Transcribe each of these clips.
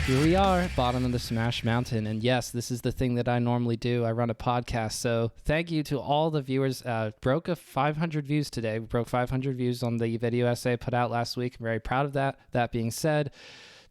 Here we are, bottom of the Smash Mountain. And yes, this is the thing that I normally do. I run a podcast. So thank you to all the viewers. Broke 500 views today. We broke 500 views on the video essay put out last week. I'm very proud of that. That being said,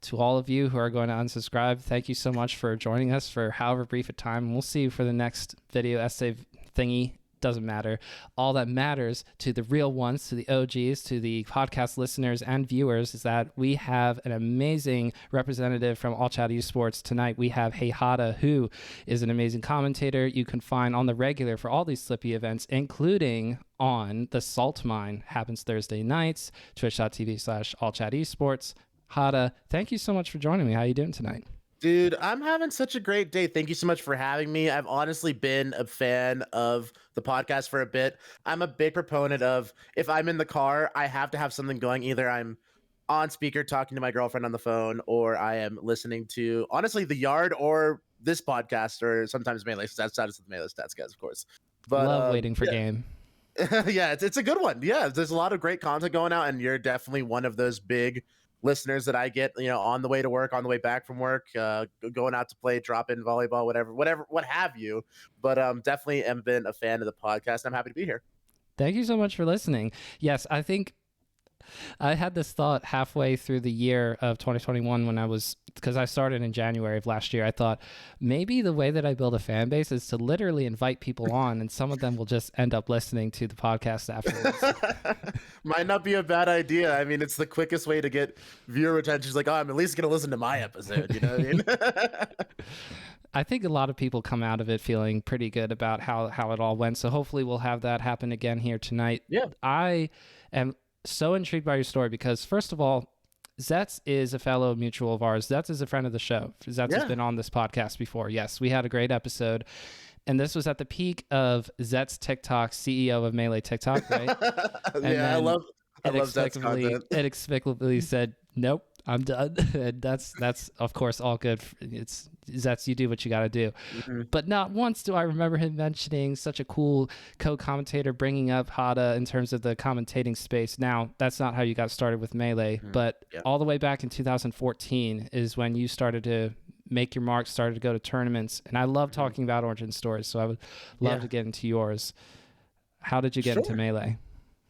to all of you who are going to unsubscribe, thank you so much for joining us for however brief a time. We'll see you for the next video essay thingy. Doesn't matter. All that matters to the real ones, to the OGs, to the podcast listeners and viewers is that we have an amazing representative from AllChat Esports. Tonight we have Hada, who is an amazing commentator you can find on the regular for all these Slippy events, including on the Salt Mine. Happens Thursday nights, twitch.tv/AllChat Esports. Hada, thank you so much for joining me. How are you doing tonight? Dude, I'm having such a great day. Thank you so much for having me. I've honestly been a fan of the podcast for a bit. I'm a big proponent of, if I'm in the car, I have to have something going. Either I'm on speaker talking to my girlfriend on the phone, or I am listening to, honestly, The Yard or this podcast, or sometimes Melee Stats. Shout out to the Melee Stats guys, of course. But love waiting for game. Yeah, it's a good one. Yeah, there's a lot of great content going out, and you're definitely one of those big listeners that I get, on the way to work, on the way back from work, going out to play drop-in volleyball, what have you. But definitely am been a fan of the podcast. I'm happy to be here. Thank you so much for listening. Yes, I think I had this thought halfway through the year of 2021 because I started in January of last year. I thought maybe the way that I build a fan base is to literally invite people on, and some of them will just end up listening to the podcast afterwards. Might not be a bad idea. I mean, it's the quickest way to get viewer retention. It's like, oh, I'm at least going to listen to my episode. You know what I mean? I think a lot of people come out of it feeling pretty good about how it all went. So hopefully we'll have that happen again here tonight. Yeah. I am so intrigued by your story because, first of all, Zetz is a fellow mutual of ours. Zetz is a friend of the show. Zetz has been on this podcast before. Yes, we had a great episode. And this was at the peak of Zetz TikTok, CEO of Melee TikTok, right? Yeah, I love Zetz content. It inexplicably said, nope, I'm done. And that's of course all good. It's Zetz, you do what you got to do. Mm-hmm. But not once do I remember him mentioning such a cool co-commentator, bringing up Hada in terms of the commentating space. Now, that's not how you got started with Melee, but all the way back in 2014 is when you started to make your mark, started to go to tournaments. And I love talking about origin stories, so I would love to get into yours. How did you get into Melee?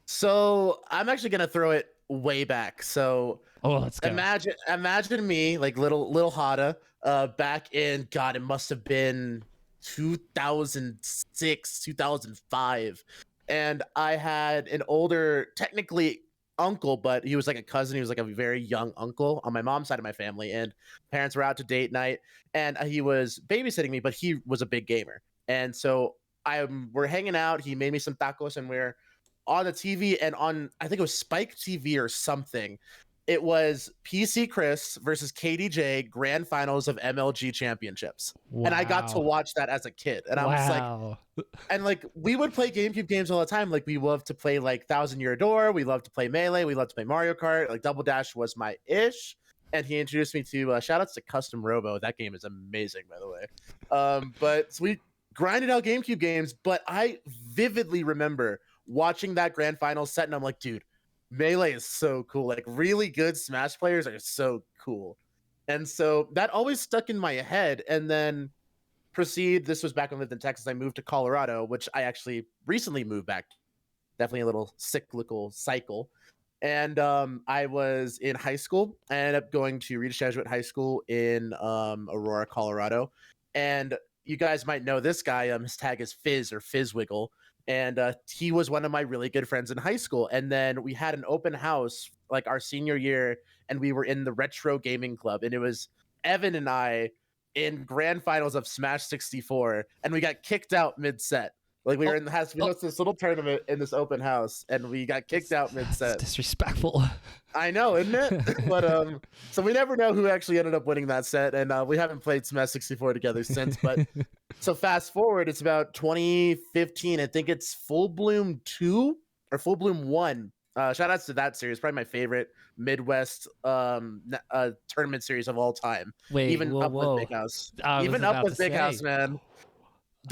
So I'm actually going to throw it way back. So let's go. Imagine me, like little Hada, back in, God, it must have been 2006, 2005. And I had an older, technically uncle, but he was like a cousin. He was like a very young uncle on my mom's side of my family, and parents were out to date night, and he was babysitting me, but he was a big gamer. And so we're hanging out. He made me some tacos, and we're on the TV, and on, I think it was Spike TV or something, it was PC Chris versus KDJ grand finals of MLG championships. Wow. And I got to watch that as a kid. And I was like, and like, we would play GameCube games all the time. Like, we loved to play like 1000 Year Door. We loved to play Melee. We loved to play Mario Kart. Like, Double Dash was my ish. And he introduced me to, shout outs to Custom Robo. That game is amazing, by the way. But so we grinded out GameCube games, but I vividly remember watching that grand final set, and I'm like, dude, Melee is so cool. Like, really good Smash players are so cool. And so that always stuck in my head. And then this was back when I lived in Texas. I moved to Colorado, which I actually recently moved back. Definitely a little cyclical cycle. And I was in high school. I ended up going to Regis Jesuit High School in Aurora, Colorado. And you guys might know this guy. His tag is Fizz or Fizzwiggle. And he was one of my really good friends in high school. And then we had an open house like our senior year, and we were in the Retro Gaming Club. And it was Evan and I in grand finals of Smash 64. And we got kicked out mid-set. Like, we were in the house. We hosted this little tournament in this open house, and we got kicked out mid-set. It's disrespectful. I know, isn't it? But so we never know who actually ended up winning that set, and we haven't played Smash 64 together since. But so fast forward, it's about 2015. I think it's Full Bloom 2 or Full Bloom 1. Shout outs to that series, probably my favorite Midwest tournament series of all time. Wait, even up with Big House, even up with Big House, man.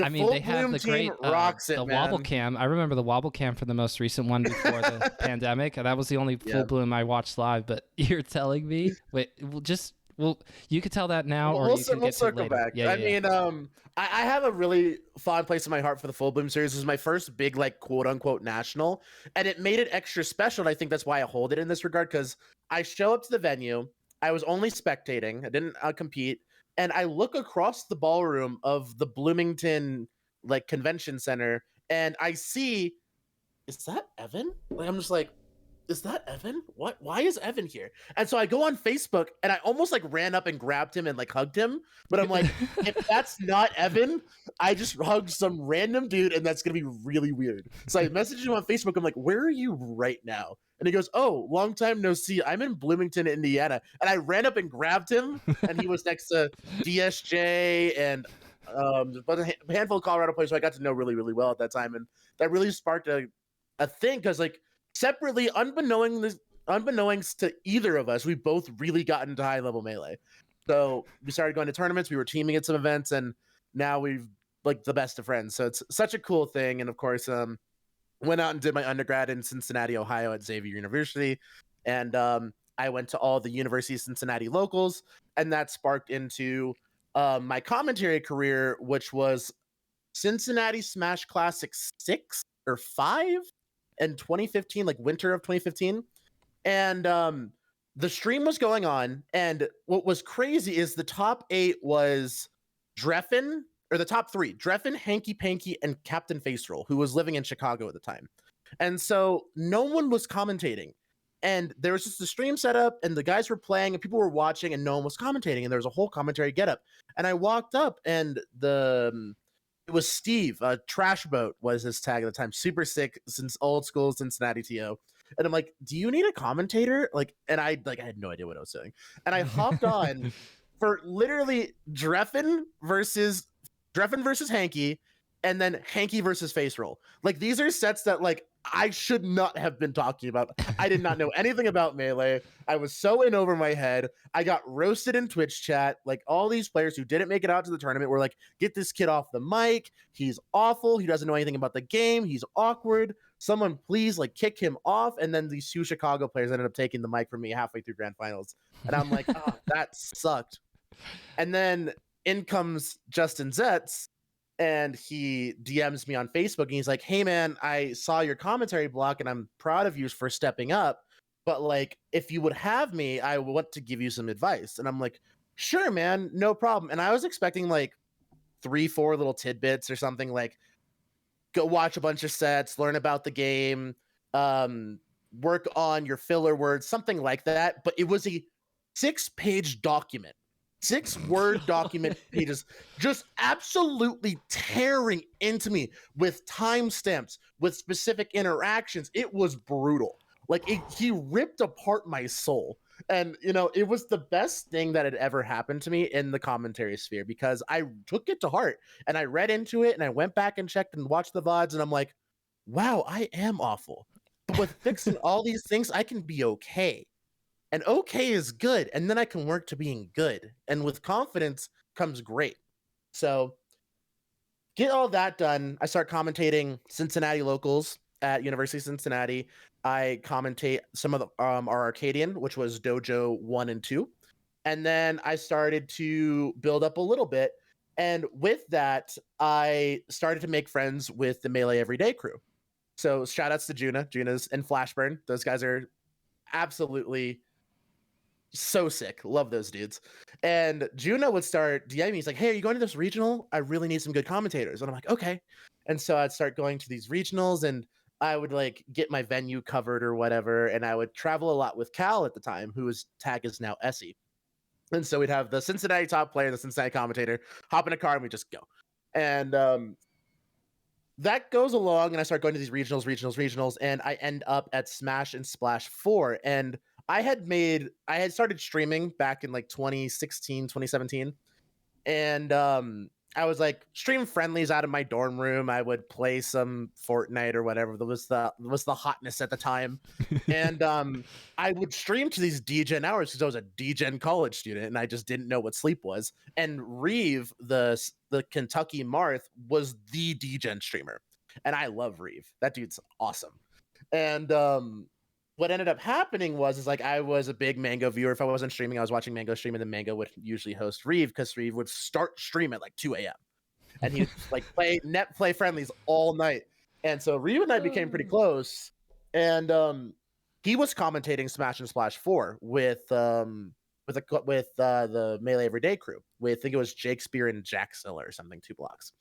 I mean, they have the great rocks it, the man. wobble cam. I remember the wobble cam for the most recent one before the pandemic. That was the only Full Bloom I watched live. But you're telling me, wait, just Well, you could tell that now, or We'll, you can we'll get to it circle later. back. Yeah, I yeah, mean, I have a really fond place in my heart for the Full Bloom series. This was my first big, like, quote unquote national, and it made it extra special. And I think that's why I hold it in this regard, because I show up to the venue. I was only spectating. I didn't compete, and I look across the ballroom of the Bloomington like convention center, and I see, is that Evan? Like, I'm just like, is that Evan? What? Why is Evan here? And so I go on Facebook and I almost like ran up and grabbed him and like hugged him. But I'm like, if that's not Evan, I just hugged some random dude and that's gonna be really weird. So I messaged him on Facebook. I'm like, where are you right now? And he goes, oh, long time no see. I'm in Bloomington, Indiana. And I ran up and grabbed him, and he was next to DSJ and but a handful of Colorado players who I got to know really, really well at that time. And that really sparked a thing, because like separately, unbeknownst to either of us, we both really got into high level Melee. So we started going to tournaments, we were teaming at some events, and now we've like the best of friends. So it's such a cool thing. And of course, went out and did my undergrad in Cincinnati, Ohio at Xavier University. And I went to all the University of Cincinnati locals, and that sparked into my commentary career, which was Cincinnati Smash Classic 6 or 5 in 2015, like winter of 2015. And the stream was going on, and what was crazy is the top 8 was Dreffin, or the top 3, Dreffin, Hanky Panky, and Captain Faceroll, who was living in Chicago at the time. And so no one was commentating. And there was just a stream set up, and the guys were playing, and people were watching, and no one was commentating. And there was a whole commentary getup. And I walked up, and it was Steve. Trash Boat was his tag at the time. Super sick, since old school Cincinnati TO. And I'm like, do you need a commentator? Like, and I had no idea what I was saying. And I hopped on for literally Dreffin versus Hanky, and then Hanky versus Faceroll. Like, these are sets that like I should not have been talking about. I did not know anything about Melee. I was so in over my head. I got roasted in Twitch chat. Like, all these players who didn't make it out to the tournament were like, get this kid off the mic. He's awful. He doesn't know anything about the game. He's awkward. Someone please like kick him off. And then these 2 Chicago players ended up taking the mic from me halfway through grand finals. And I'm like, oh, that sucked. And then in comes Justin Zetz, and he DMs me on Facebook, and he's like, hey man, I saw your commentary block and I'm proud of you for stepping up, but like, if you would have me, I want to give you some advice. And I'm like, sure man, no problem. And I was expecting like 3-4 little tidbits or something, like go watch a bunch of sets, learn about the game, work on your filler words, something like that. But it was a 6-page document, 6-word document pages, just absolutely tearing into me with timestamps, with specific interactions. It was brutal. Like, he ripped apart my soul. And, you know, it was the best thing that had ever happened to me in the commentary sphere, because I took it to heart and I read into it and I went back and checked and watched the VODs, and I'm like, wow, I am awful. But with fixing all these things, I can be okay. And okay is good. And then I can work to being good. And with confidence comes great. So get all that done. I start commentating Cincinnati locals at University of Cincinnati. I commentate some of our Arcadian, which was Dojo 1 and 2. And then I started to build up a little bit. And with that, I started to make friends with the Melee Everyday crew. So shout outs to Juna's and Flashburn. Those guys are absolutely so sick. Love those dudes. And Juno would start DMing me. He's like, hey, are you going to this regional? I really need some good commentators. And I'm like, okay. And so I'd start going to these regionals, and I would like get my venue covered or whatever. And I would travel a lot with Cal at the time, whose tag is now Essie. And so we'd have the Cincinnati top player, the Cincinnati commentator, hop in a car, and we just go. And that goes along, and I start going to these regionals, and I end up at Smash and Splash 4. And I had started streaming back in like 2016, 2017. And I was like stream friendlies out of my dorm room. I would play some Fortnite or whatever. That was the hotness at the time. And I would stream to these DGen hours because I was a DGen college student and I just didn't know what sleep was. And Reeve, the Kentucky Marth, was the DGen streamer. And I love Reeve. That dude's awesome. And what ended up happening was like I was a big Mango viewer. If I wasn't streaming, I was watching Mango stream, and then Mango would usually host Reeve because Reeve would start stream at like 2 a.m. and he'd like play friendlies all night. And so Reeve and I became pretty close. And he was commentating Smash and Splash 4 with the Melee Everyday crew. I think it was Jake Spear and Jack Silla or something, 2 blocks.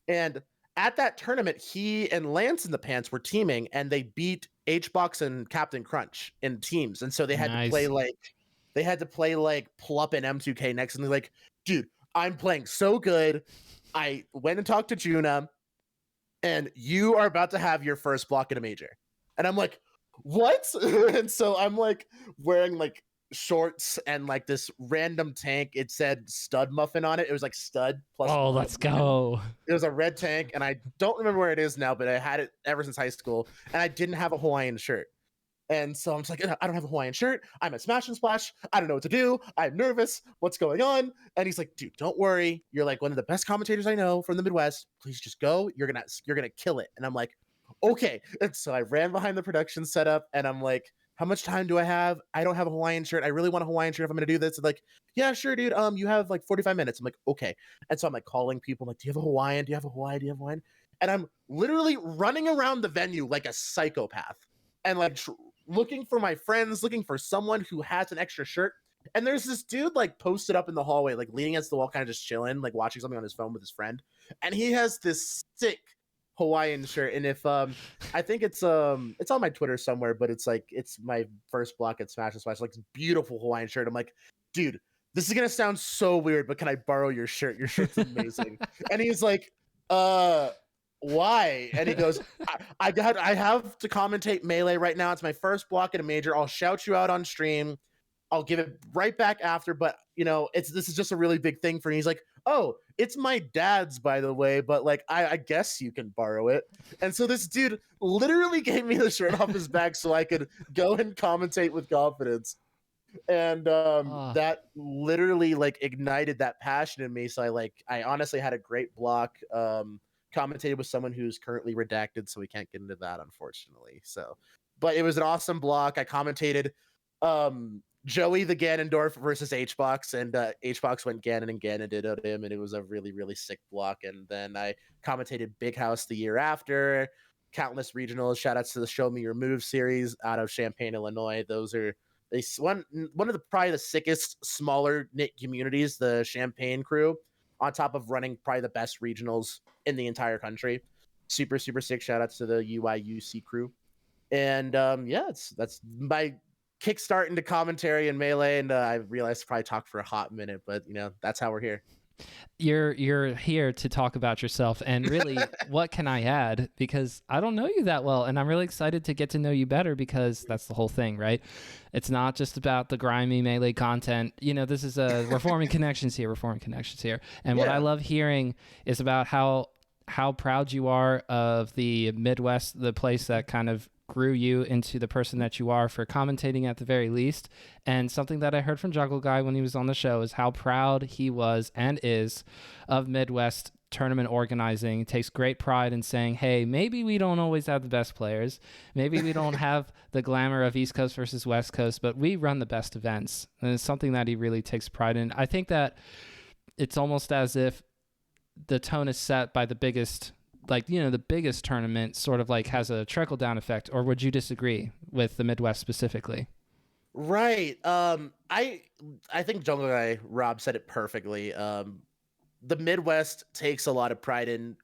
And at that tournament, he and Lance in the Pants were teaming, and they beat HBox and Captain Crunch in teams. And so they had to play like Plup and M2K next. And they're like, dude, I'm playing so good. I went and talked to Juna, and you are about to have your first block in a major. And I'm like, what? And so I'm like wearing like shorts and like this random tank. It said Stud Muffin on it. It was like Stud plus. Oh, let's go. It was a red tank, and I don't remember where it is now, but I had it ever since high school, and I didn't have a Hawaiian shirt. And so I'm just like, I don't have a Hawaiian shirt. I'm at Smash and Splash. I don't know what to do. I'm nervous. What's going on? And he's like, dude, don't worry. You're like one of the best commentators I know from the Midwest. Please just go. You're gonna kill it. And I'm like, okay. And so I ran behind the production setup, and I'm like, how much time do I have? I don't have a Hawaiian shirt. I really want a Hawaiian shirt if I'm gonna do this. And like, yeah, sure, dude. You have like 45 minutes. I'm like, okay. And so I'm like calling people. I'm like, do you have a Hawaiian? Do you have a Hawaiian? Do you have a Hawaiian? And I'm literally running around the venue like a psychopath, and like looking for my friends, looking for someone who has an extra shirt. And there's this dude like posted up in the hallway, like leaning against the wall, kind of just chilling, like watching something on his phone with his friend. And he has this sick Hawaiian shirt. And if I think it's on my Twitter somewhere, but it's like it's my first block at Smash and Splash, like beautiful Hawaiian shirt. I'm like, dude, this is gonna sound so weird, but can I borrow your shirt? Your shirt's amazing. And he's like, why? And he goes, I have to commentate Melee right now. It's my first block in a major. I'll shout you out on stream. I'll give it right back after, but you know, this is just a really big thing for me. He's like, oh, it's my dad's, by the way, but like I guess you can borrow it. And so this dude literally gave me the shirt off his back so I could go and commentate with confidence. And that literally like ignited that passion in me. So I honestly had a great block. Commentated with someone who's currently redacted, so we can't get into that, unfortunately. So, but it was an awesome block. I commentated Joey the Ganondorf versus HBox, and HBox went Ganon and Ganondorfed him, and it was a really, really sick block. And then I commentated Big House the year after, countless regionals. Shout outs to the Show Me Your Move series out of Champaign, Illinois. Those are one of the probably the sickest, smaller knit communities, the Champaign crew, on top of running probably the best regionals in the entire country. Super, super sick. Shout outs to the UIUC crew. And that's my kickstart into commentary and Melee. And I realized I probably talked for a hot minute, but you know, that's how we're here. You're here to talk about yourself, and really, what can I add? Because I don't know you that well, and I'm really excited to get to know you better, because that's the whole thing, right? It's not just about the grimy Melee content. You know, this is we're forming connections here. And what I love hearing is about how proud you are of the Midwest, the place that kind of grew you into the person that you are, for commentating at the very least. And something that I heard from Juggle Guy when he was on the show is how proud he was and is of Midwest tournament organizing. He takes great pride in saying, hey, maybe we don't always have the best players. Maybe we don't have the glamour of East Coast versus West Coast, but we run the best events. And it's something that he really takes pride in. I think that it's almost as if the tone is set by the biggest, like, you know, the biggest tournament sort of like has a trickle down effect. Or would you disagree with the Midwest specifically? Right. I think Jungle Guy Rob said it perfectly. The Midwest takes a lot of pride in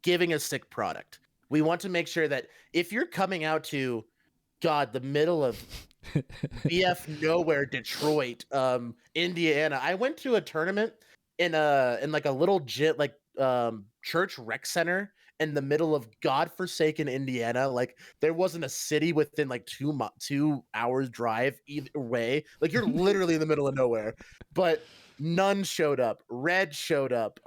giving a sick product. We want to make sure that if you're coming out to, God, the middle of BF nowhere, Detroit, Indiana. I went to a tournament in like a little church rec center in the middle of godforsaken Indiana. Like there wasn't a city within like 2 hours drive either way. Like you're literally in the middle of nowhere. But none showed up. Red showed up.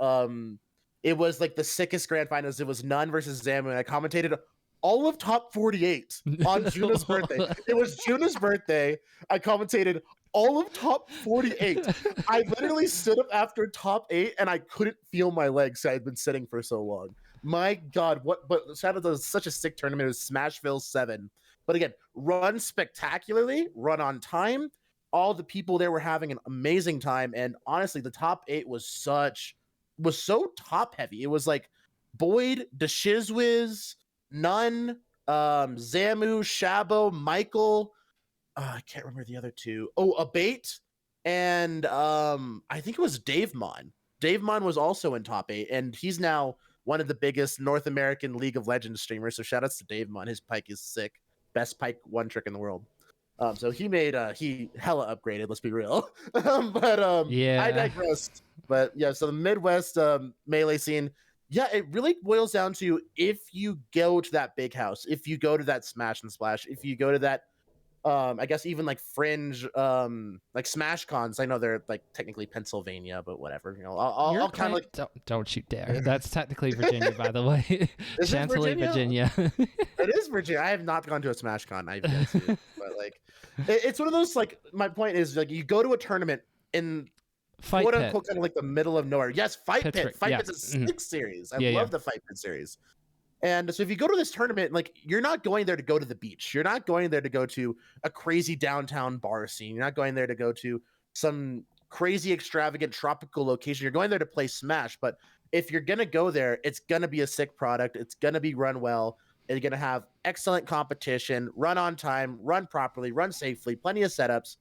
It was like the sickest grand finals. It was None versus Zamu, and I commentated all of top 48 on Juna's birthday. It was Juna's birthday. I commentated all of top 48. I literally stood up after top 8 and I couldn't feel my legs. I had been sitting for so long. My God, but shout out to such a sick tournament. It was Smashville 7. But again, run spectacularly, run on time. All the people there were having an amazing time, and honestly, the top 8 was so top heavy. It was like Boyd, DeShizwiz, Nunn, Zamu, Shabo, Michael. I can't remember the other two. Oh, Abate, and I think it was Dave Mon. Dave Mon was also in top 8, and he's now one of the biggest North American League of Legends streamers. So shout outs to Dave Mon. His pike is sick. Best pike one trick in the world. So he made he hella upgraded. Let's be real. Yeah. I digressed. But yeah, so the Midwest melee scene, yeah, it really boils down to if you go to that big house, if you go to that Smash and Splash, if you go to that I guess even like fringe like Smash cons. I know they're like technically Pennsylvania, but whatever. You know, I'll kind of like don't you dare. That's technically Virginia, by the way. Chantilly, Virginia. It is Virginia. I have not gone to a Smash con. I've yet to, but like it's one of those, like, my point is, like, you go to a tournament in Fight quote Pit. unquote kind of like the middle of nowhere. Yes, Fight Pittsburgh, Pit. Fight yeah. Pit's a sick series. I Yeah, love the Fight Pit series. And so if you go to this tournament, like, you're not going there to go to the beach. You're not going there to go to a crazy downtown bar scene. You're not going there to go to some crazy extravagant tropical location. You're going there to play Smash. But if you're going to go there, it's going to be a sick product. It's going to be run well. And you're going to have excellent competition, run on time, run properly, run safely, plenty of setups,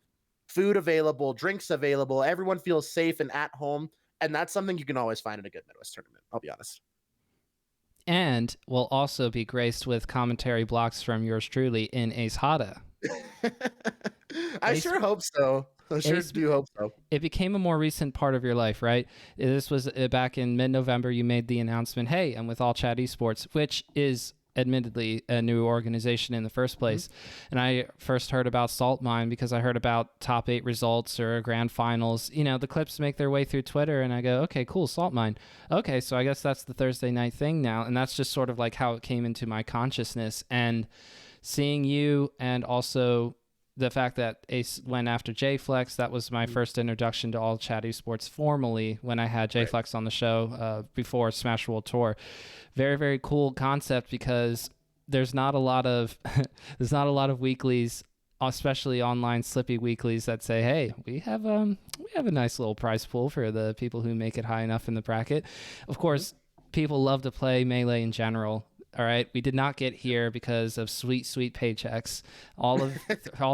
food available, drinks available. Everyone feels safe and at home. And that's something you can always find in a good Midwest tournament. I'll be honest. And will also be graced with commentary blocks from yours truly in Ace Hada. I sure hope so. I sure do hope so. It became a more recent part of your life, right? This was back in mid-November. You made the announcement, hey, I'm with AllChat Esports, which is admittedly a new organization in the first place. And I first heard about Salt Mine because I heard about top 8 results or grand finals. You know, the clips make their way through Twitter and I go, okay, cool, Salt Mine. Okay, so I guess that's the Thursday night thing now. And that's just sort of like how it came into my consciousness. And seeing you, and also the fact that Ace went after J-Flex, that was my first introduction to AllChat Esports formally when I had J-Flex on the show before Smash World Tour. Very, very cool concept because there's not a lot of weeklies, especially online slippy weeklies, that say, hey, we have a nice little prize pool for the people who make it high enough in the bracket. Of course, people love to play Melee in general. All right, we did not get here because of sweet, sweet paychecks. All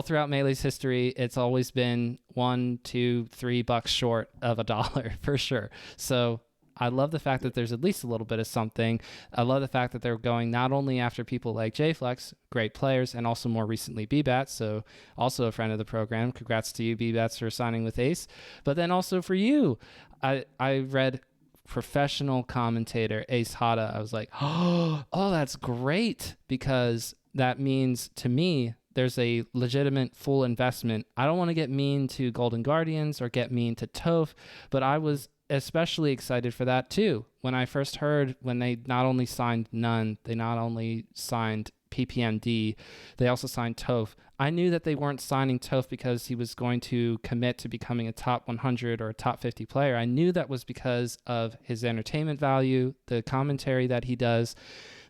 throughout Melee's history, it's always been $1, $2, $3 short of $1 for sure. So I love the fact that there's at least a little bit of something. I love the fact that they're going not only after people like J-Flex, great players, and also more recently B-Bats, so also a friend of the program. Congrats to you, B-Bats, for signing with Ace. But then also for you, I read professional commentator Ace Hada. I was like, oh, that's great, because that means to me there's a legitimate full investment. I don't want to get mean to Golden Guardians or get mean to Toph, but I was especially excited for that too. When I first heard, when they not only signed Nunn, they not only signed PPMD, they also signed Toph. I knew that they weren't signing Toph because he was going to commit to becoming a top 100 or a top 50 player. I knew that was because of his entertainment value, the commentary that he does,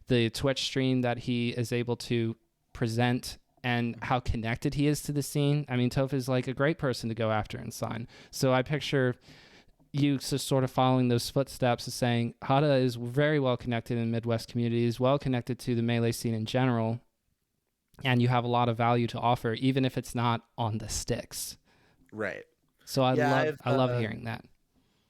the Twitch stream that he is able to present, and how connected he is to the scene. I mean, Toph is like a great person to go after and sign. So I picture you just sort of following those footsteps of saying Hada is very well connected in the Midwest community, is well connected to the Melee scene in general, and you have a lot of value to offer, even if it's not on the sticks. Right. So I love hearing that.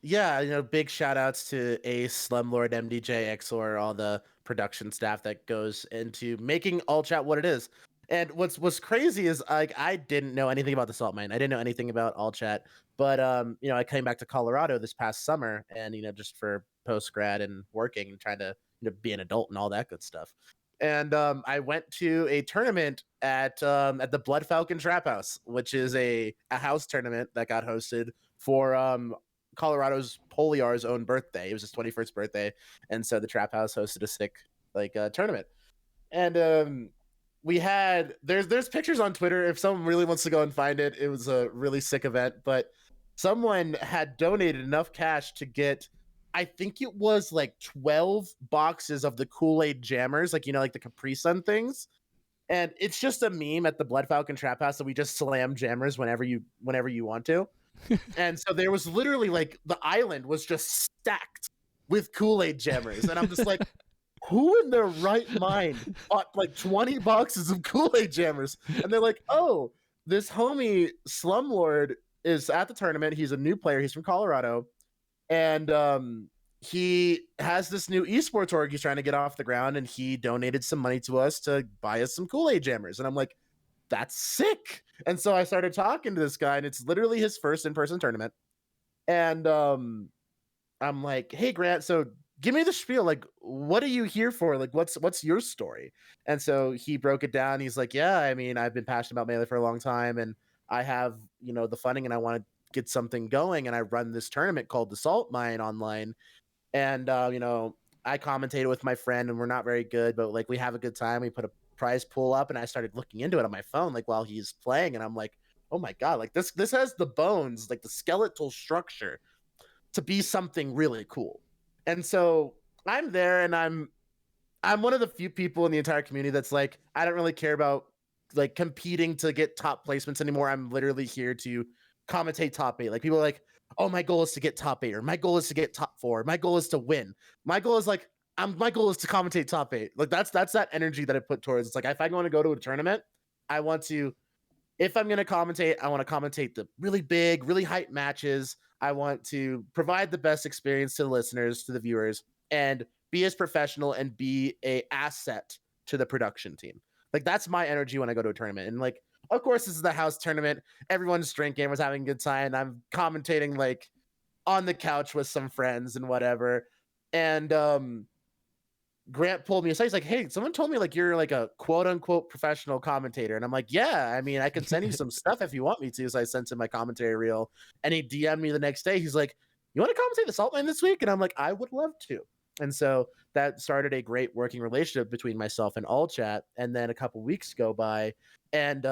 Yeah, you know, big shout outs to Ace, Slumlord, MDJ, XOR, all the production staff that goes into making AllChat what it is. And what's crazy is, like, I didn't know anything about the Salt Mine. I didn't know anything about AllChat, but you know, I came back to Colorado this past summer, and you know, just for post grad and working and trying to, you know, be an adult and all that good stuff. And I went to a tournament at the Blood Falcon Trap House, which is a house tournament that got hosted for Colorado's Poliar's own birthday. It was his 21st birthday, and so the Trap House hosted a sick tournament. And we had there's pictures on Twitter if someone really wants to go and find it. It was a really sick event, but someone had donated enough cash to get, I think it was like 12 boxes of the Kool-Aid jammers, like, you know, like the Capri Sun things. And it's just a meme at the Blood Falcon Trap House that we just slam jammers whenever you want to. And so there was literally like the island was just stacked with Kool-Aid jammers. And I'm just like, who in their right mind bought like 20 boxes of Kool-Aid jammers? And they're like, oh, this homie Slumlord is at the tournament. He's a new player. He's from Colorado. And he has this new esports org he's trying to get off the ground. And he donated some money to us to buy us some Kool-Aid jammers. And I'm like, that's sick. And so I started talking to this guy, and it's literally his first in-person tournament. And I'm like, hey, Grant, so give me the spiel. Like, what are you here for? Like, what's your story? And so he broke it down. He's like, yeah, I mean, I've been passionate about Melee for a long time, and I have, the funding, and I want to get something going. And I run this tournament called the Salt Mine online. And, I commentated with my friend, and we're not very good, but like we have a good time. We put a prize pool up, and I started looking into it on my phone, like while he's playing. And I'm like, oh my God, like this has the bones, like the skeletal structure to be something really cool. And so I'm there, and I'm one of the few people in the entire community that's like, I don't really care about like competing to get top placements anymore. I'm literally here to commentate top 8. Like people are like, oh, my goal is to get top 8, or my goal is to get top 4. My goal is to win. My goal is like, my goal is to commentate top 8. Like that's that energy that I put towards. It's like, if I want to go to a tournament, I want to, if I'm going to commentate, I want to commentate the really big, really hype matches. I want to provide the best experience to the listeners, to the viewers, and be as professional and be a asset to the production team. Like that's my energy when I go to a tournament. And like, of course, this is the house tournament. Everyone's drinking, everyone's having a good time. I'm commentating like on the couch with some friends and whatever. And Grant pulled me aside. He's like, hey, someone told me like you're like a quote unquote professional commentator. And I'm like, yeah, I mean, I can send you some stuff if you want me to. So I sent him my commentary reel, and he DM'd me the next day. He's like, you want to commentate the Salt Mine this week? And I'm like, I would love to. And so that started a great working relationship between myself and AllChat. And then a couple weeks go by, and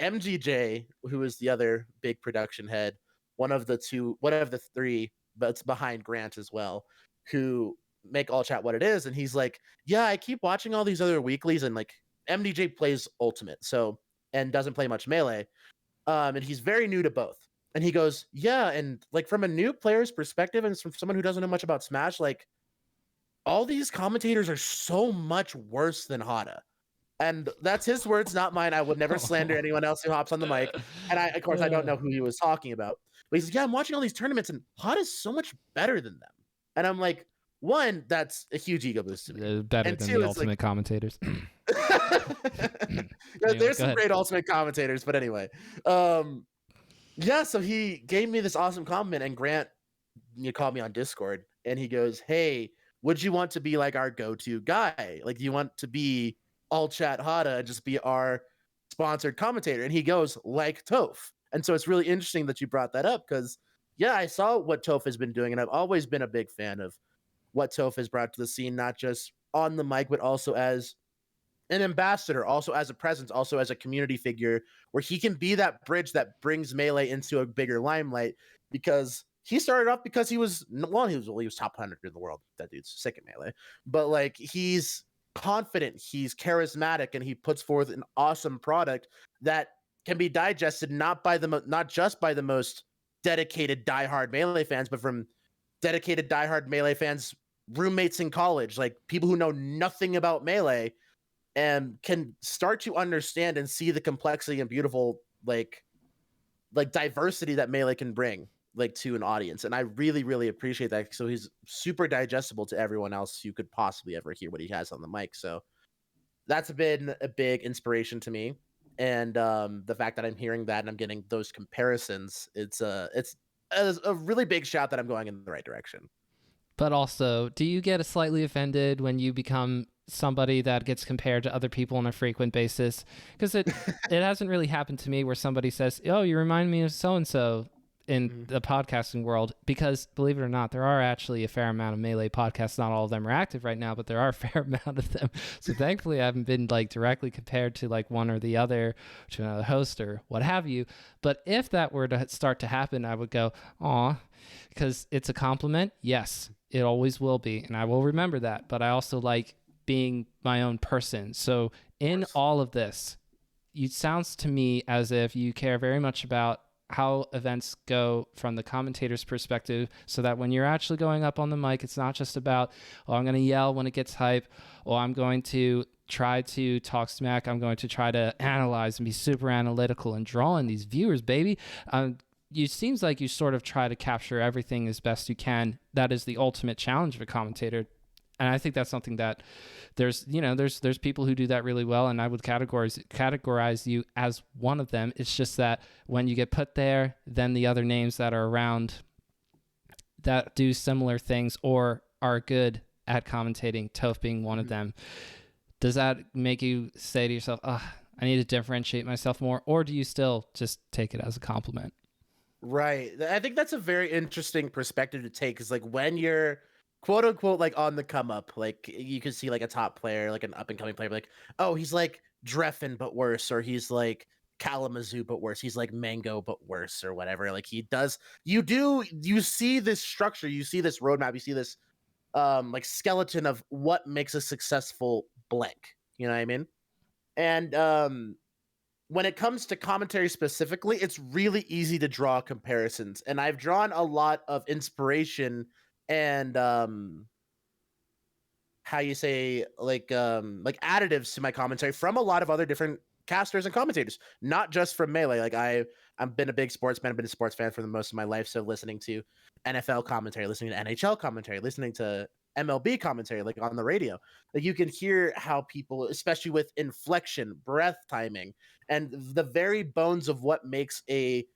MGJ, who is the other big production head, one of the three, but it's behind Grant as well, who make AllChat what it is. And he's like, yeah, I keep watching all these other weeklies, and like MDJ plays Ultimate, so, and doesn't play much Melee. And he's very new to both. And he goes, yeah, and like from a new player's perspective, and from someone who doesn't know much about Smash, like all these commentators are so much worse than Hada. And that's his words, not mine. I would never slander anyone else who hops on the mic. And of course, I don't know who he was talking about. But he says, yeah, I'm watching all these tournaments, and Hada's so much better than them. And I'm like, one, that's a huge ego boost to me. Better and than two, the Ultimate commentators. There's some great Ultimate commentators, but anyway. Yeah, so he gave me this awesome compliment, and Grant, called me on Discord, and he goes, hey, would you want to be like our go-to guy? Like, do you want to be AllChat Hada and just be our sponsored commentator? And he goes, like Toph. And so it's really interesting that you brought that up, because yeah, I saw what Toph has been doing, and I've always been a big fan of what Toph has brought to the scene, not just on the mic, but also as an ambassador, also as a presence, also as a community figure, where he can be that bridge that brings Melee into a bigger limelight. Because he started off because he was top 100 in the world. That dude's sick at Melee, but like he's confident, he's charismatic, and he puts forth an awesome product that can be digested not just by the most dedicated diehard Melee fans, but from dedicated diehard Melee fans, roommates in college, like people who know nothing about Melee, and can start to understand and see the complexity and beautiful like diversity that Melee can bring like to an audience. And I really, really appreciate that. So he's super digestible to everyone else who could possibly ever hear what he has on the mic. So that's been a big inspiration to me. And the fact that I'm hearing that and I'm getting those comparisons, it's a really big shout that I'm going in the right direction. But also, do you get slightly offended when you become somebody that gets compared to other people on a frequent basis? Because it hasn't really happened to me where somebody says, oh, you remind me of so-and-so in the podcasting world. Because believe it or not, there are actually a fair amount of Melee podcasts. Not all of them are active right now, but there are a fair amount of them. So thankfully I haven't been like directly compared to like one or the other, to another host or what have you. But if that were to start to happen, I would go, aw, because it's a compliment. Yes, it always will be. And I will remember that. But I also like being my own person. So in all of this, it sounds to me as if you care very much about how events go from the commentator's perspective, so that when you're actually going up on the mic, it's not just about, oh, I'm going to yell when it gets hype, or I'm going to try to talk smack. I'm going to try to analyze and be super analytical and draw in these viewers, baby. It seems like you sort of try to capture everything as best you can. That is the ultimate challenge of a commentator. And I think that's something that there's people who do that really well, and I would categorize you as one of them. It's just that when you get put there, then the other names that are around that do similar things or are good at commentating, Toph being one of them. Does that make you say to yourself, I need to differentiate myself more, or do you still just take it as a compliment? Right. I think that's a very interesting perspective to take, because like when you're quote unquote like on the come up, like you can see like a top player, like an up and coming player, like, oh, he's like Dreffin but worse, or he's like Kalamazoo but worse, he's like Mango but worse, or whatever. Like you see this structure, you see this roadmap, you see this like skeleton of what makes a successful blank, you know what I mean? And when it comes to commentary specifically, it's really easy to draw comparisons, and I've drawn a lot of inspiration and how you say like additives to my commentary from a lot of other different casters and commentators, not just from Melee. Like I've been a big sports fan, I've been a sports fan for the most of my life, so listening to NFL commentary, listening to NHL commentary, listening to MLB commentary, like on the radio, like you can hear how people, especially with inflection, breath timing, and the very bones of what makes a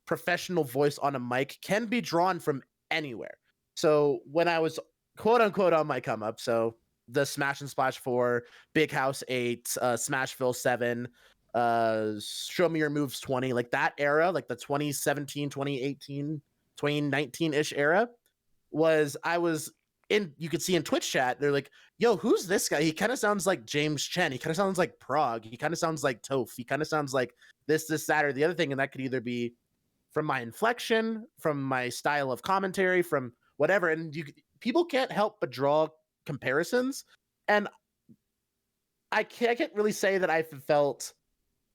professional voice on a mic, can be drawn from anywhere. So when I was quote unquote on my come up, so the Smash and Splash 4, Big House 8, Smashville 7, Show Me Your Moves 20, like that era, like the 2017, 2018, 2019-ish era, I was in, you could see in Twitch chat, they're like, yo, who's this guy? He kind of sounds like James Chen. He kind of sounds like Prague. He kind of sounds like Toph. He kind of sounds like this, that, or the other thing. And that could either be from my inflection, from my style of commentary, from whatever. And people can't help but draw comparisons. And I can't really say that I felt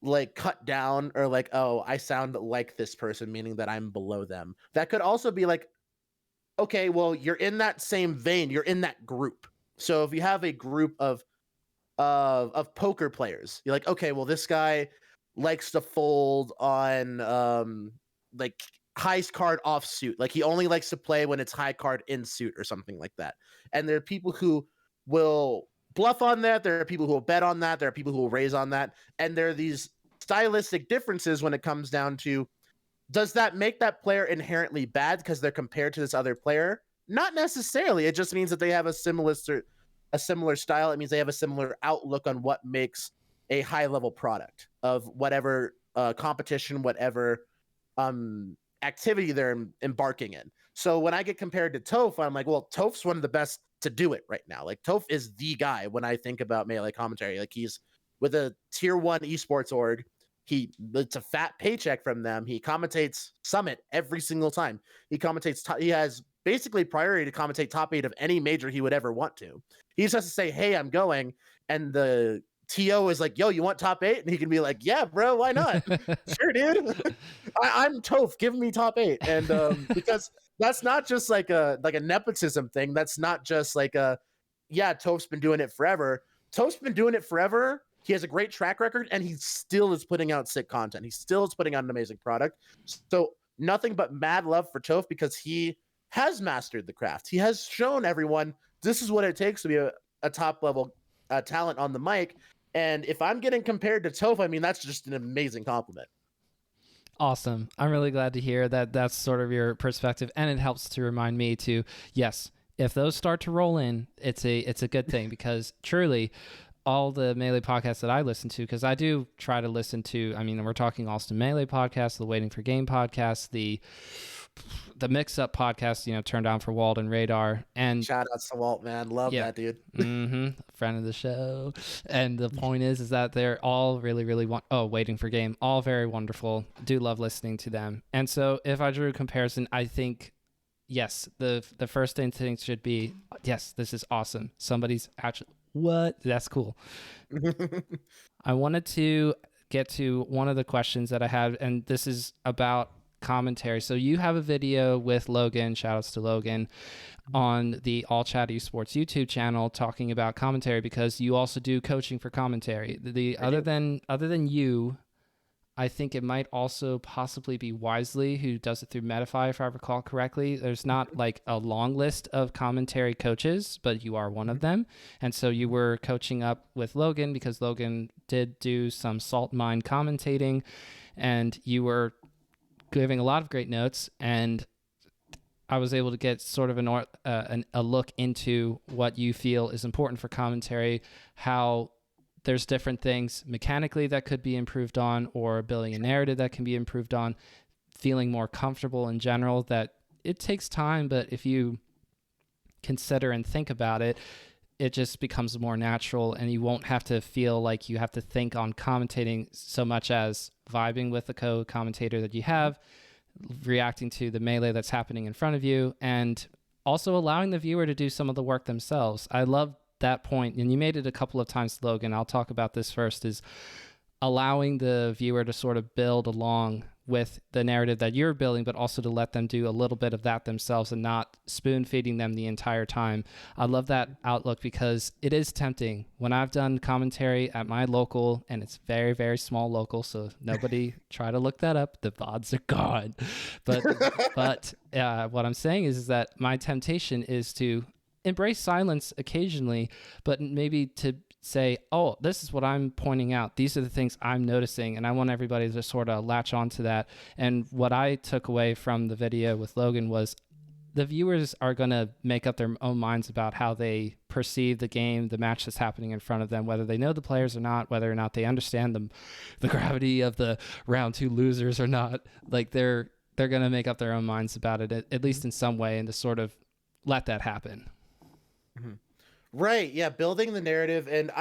like cut down or like, oh, I sound like this person, meaning that I'm below them. That could also be like, okay, well, you're in that same vein, you're in that group. So if you have a group of poker players, you're like, okay, well, this guy likes to fold on like high card offsuit. Like he only likes to play when it's high card in suit or something like that. And there are people who will bluff on that. There are people who will bet on that. There are people who will raise on that. And there are these stylistic differences when it comes down to, does that make that player inherently bad because they're compared to this other player? Not necessarily. It just means that they have a similar style. It means they have a similar outlook on what makes a high level product of whatever competition, whatever activity they're embarking in. So when I get compared to Toph, I'm like, well, Toph's one of the best to do it right now. Like Toph is the guy when I think about Melee commentary. Like he's with a tier 1 esports org. It's a fat paycheck from them. He commentates Summit every single time. He has basically priority to commentate top 8 of any major he would ever want to. He just has to say, hey, I'm going. And the TO is like, yo, you want top 8? And he can be like, yeah, bro, why not? Sure, dude. I'm Toph. Give me top 8. And because that's not just like a nepotism thing. That's not just like Toph's been doing it forever. Toph's been doing it forever. He has a great track record, and he still is putting out sick content. He still is putting out an amazing product. So nothing but mad love for Toph, because he has mastered the craft. He has shown everyone this is what it takes to be a top level talent on the mic. And if I'm getting compared to Toph, I mean, that's just an amazing compliment. Awesome. I'm really glad to hear that that's sort of your perspective, and it helps to remind me to, yes, if those start to roll in, it's a good thing, because truly all the Melee podcasts that I listen to, because I do try to listen to, I mean, we're talking Austin Melee podcast, the Waiting for Game podcast, the Mix Up podcast, Turn Down for Wald and Radar. And shout outs to Walt, man. Love that dude. Friend of the show. And the point is that they're all really, really Waiting for Game, all very wonderful. Do love listening to them. And so if I drew a comparison, I think, yes, the first instinct should be, yes, this is awesome. Somebody's actually What? That's cool. I wanted to get to one of the questions that I had, and this is about commentary. So you have a video with Logan, shout outs to Logan, on the AllChat Esports YouTube channel talking about commentary, because you also do coaching for commentary. Other than you, I think it might also possibly be Wisely, who does it through Medify, if I recall correctly. There's not like a long list of commentary coaches, but you are one of them. And so you were coaching up with Logan because Logan did do some salt mine commentating, and you were giving a lot of great notes. And I was able to get sort of a look into what you feel is important for commentary, how there's different things mechanically that could be improved on, or building a narrative that can be improved on, feeling more comfortable in general, that it takes time, but if you consider and think about it, it just becomes more natural, and you won't have to feel like you have to think on commentating so much as vibing with the co-commentator that you have, reacting to the melee that's happening in front of you, and also allowing the viewer to do some of the work themselves. I love that point, and you made it a couple of times, Logan. I'll talk about this first, is allowing the viewer to sort of build along with the narrative that you're building, but also to let them do a little bit of that themselves and not spoon feeding them the entire time. I love that outlook, because it is tempting. When I've done commentary at my local, and it's very, very small local, so nobody try to look that up. The VODs are gone. But what I'm saying is that my temptation is to embrace silence occasionally, but maybe to say, oh, this is what I'm pointing out. These are the things I'm noticing. And I want everybody to sort of latch onto that. And what I took away from the video with Logan was the viewers are going to make up their own minds about how they perceive the game, the match that's happening in front of them, whether they know the players or not, whether or not they understand the gravity of the round 2 losers or not. Like they're going to make up their own minds about it, at least in some way, and to sort of let that happen. Right. Yeah. Building the narrative. And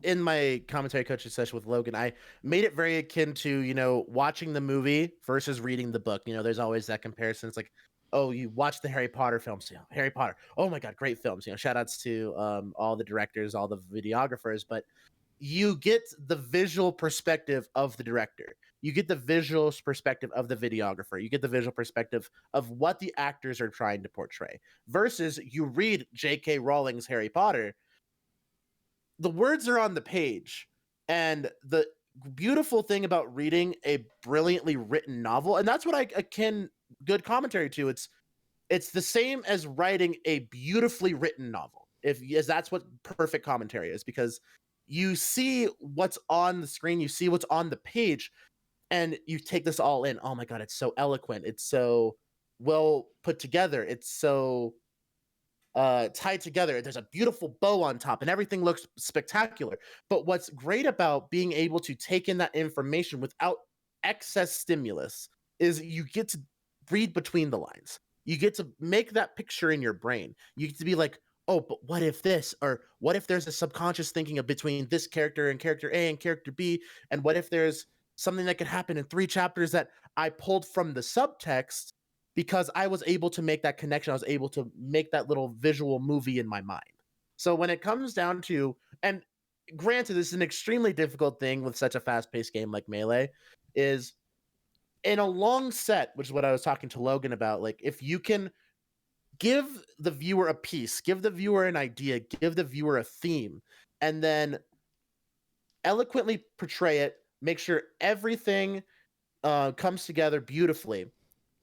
in my commentary coaching session with Logan, I made it very akin to, watching the movie versus reading the book. There's always that comparison. It's like, oh, you watch the Harry Potter films, Harry Potter. Oh my God, great films. Shout outs to all the directors, all the videographers, but you get the visual perspective of the director. You get the visual perspective of the videographer. You get the visual perspective of what the actors are trying to portray. Versus you read J.K. Rowling's Harry Potter, the words are on the page. And the beautiful thing about reading a brilliantly written novel, and that's what I akin good commentary to, it's the same as writing a beautifully written novel. As that's what perfect commentary is, because you see what's on the screen, you see what's on the page, and you take this all in. Oh my God, it's so eloquent. It's so well put together. It's so tied together. There's a beautiful bow on top and everything looks spectacular. But what's great about being able to take in that information without excess stimulus is you get to read between the lines. You get to make that picture in your brain. You get to be like, oh, but what if this? Or what if there's a subconscious thinking of between this character and character A and character B? And what if there's something that could happen in 3 chapters that I pulled from the subtext because I was able to make that connection. I was able to make that little visual movie in my mind. So when it comes down to, and granted, this is an extremely difficult thing with such a fast-paced game like Melee, is in a long set, which is what I was talking to Logan about, like if you can give the viewer a piece, give the viewer an idea, give the viewer a theme, and then eloquently portray it, make sure everything comes together beautifully,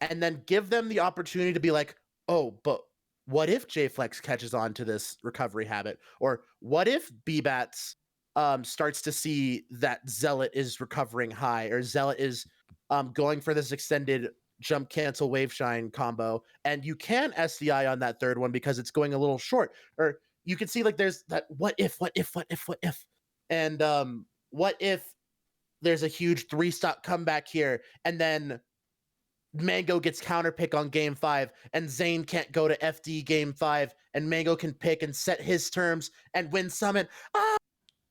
and then give them the opportunity to be like, oh, but what if J-Flex catches on to this recovery habit? Or what if B-Bats starts to see that Zealot is recovering high, or Zealot is going for this extended jump cancel wave shine combo, and you can SDI on that third one because it's going a little short. Or you can see like there's that what if, and what if there's a huge 3-stock comeback here, and then Mango gets counterpick on game 5, and Zane can't go to FD game 5, and Mango can pick and set his terms and win summit. Oh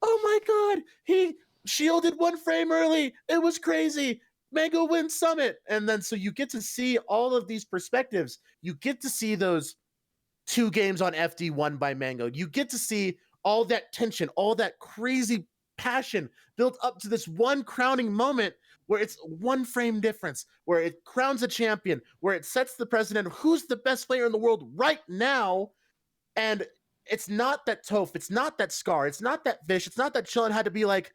my God, he shielded 1 frame early. It was crazy. Mango wins summit. And then so you get to see all of these perspectives. You get to see those 2 games on FD won by Mango. You get to see all that tension, all that crazy passion built up to this one crowning moment where it's one frame difference, where it crowns a champion, where it sets the precedent who's the best player in the world right now. And it's not that Toph, it's not that Scar, it's not that Vish, it's not that Chillin had to be like,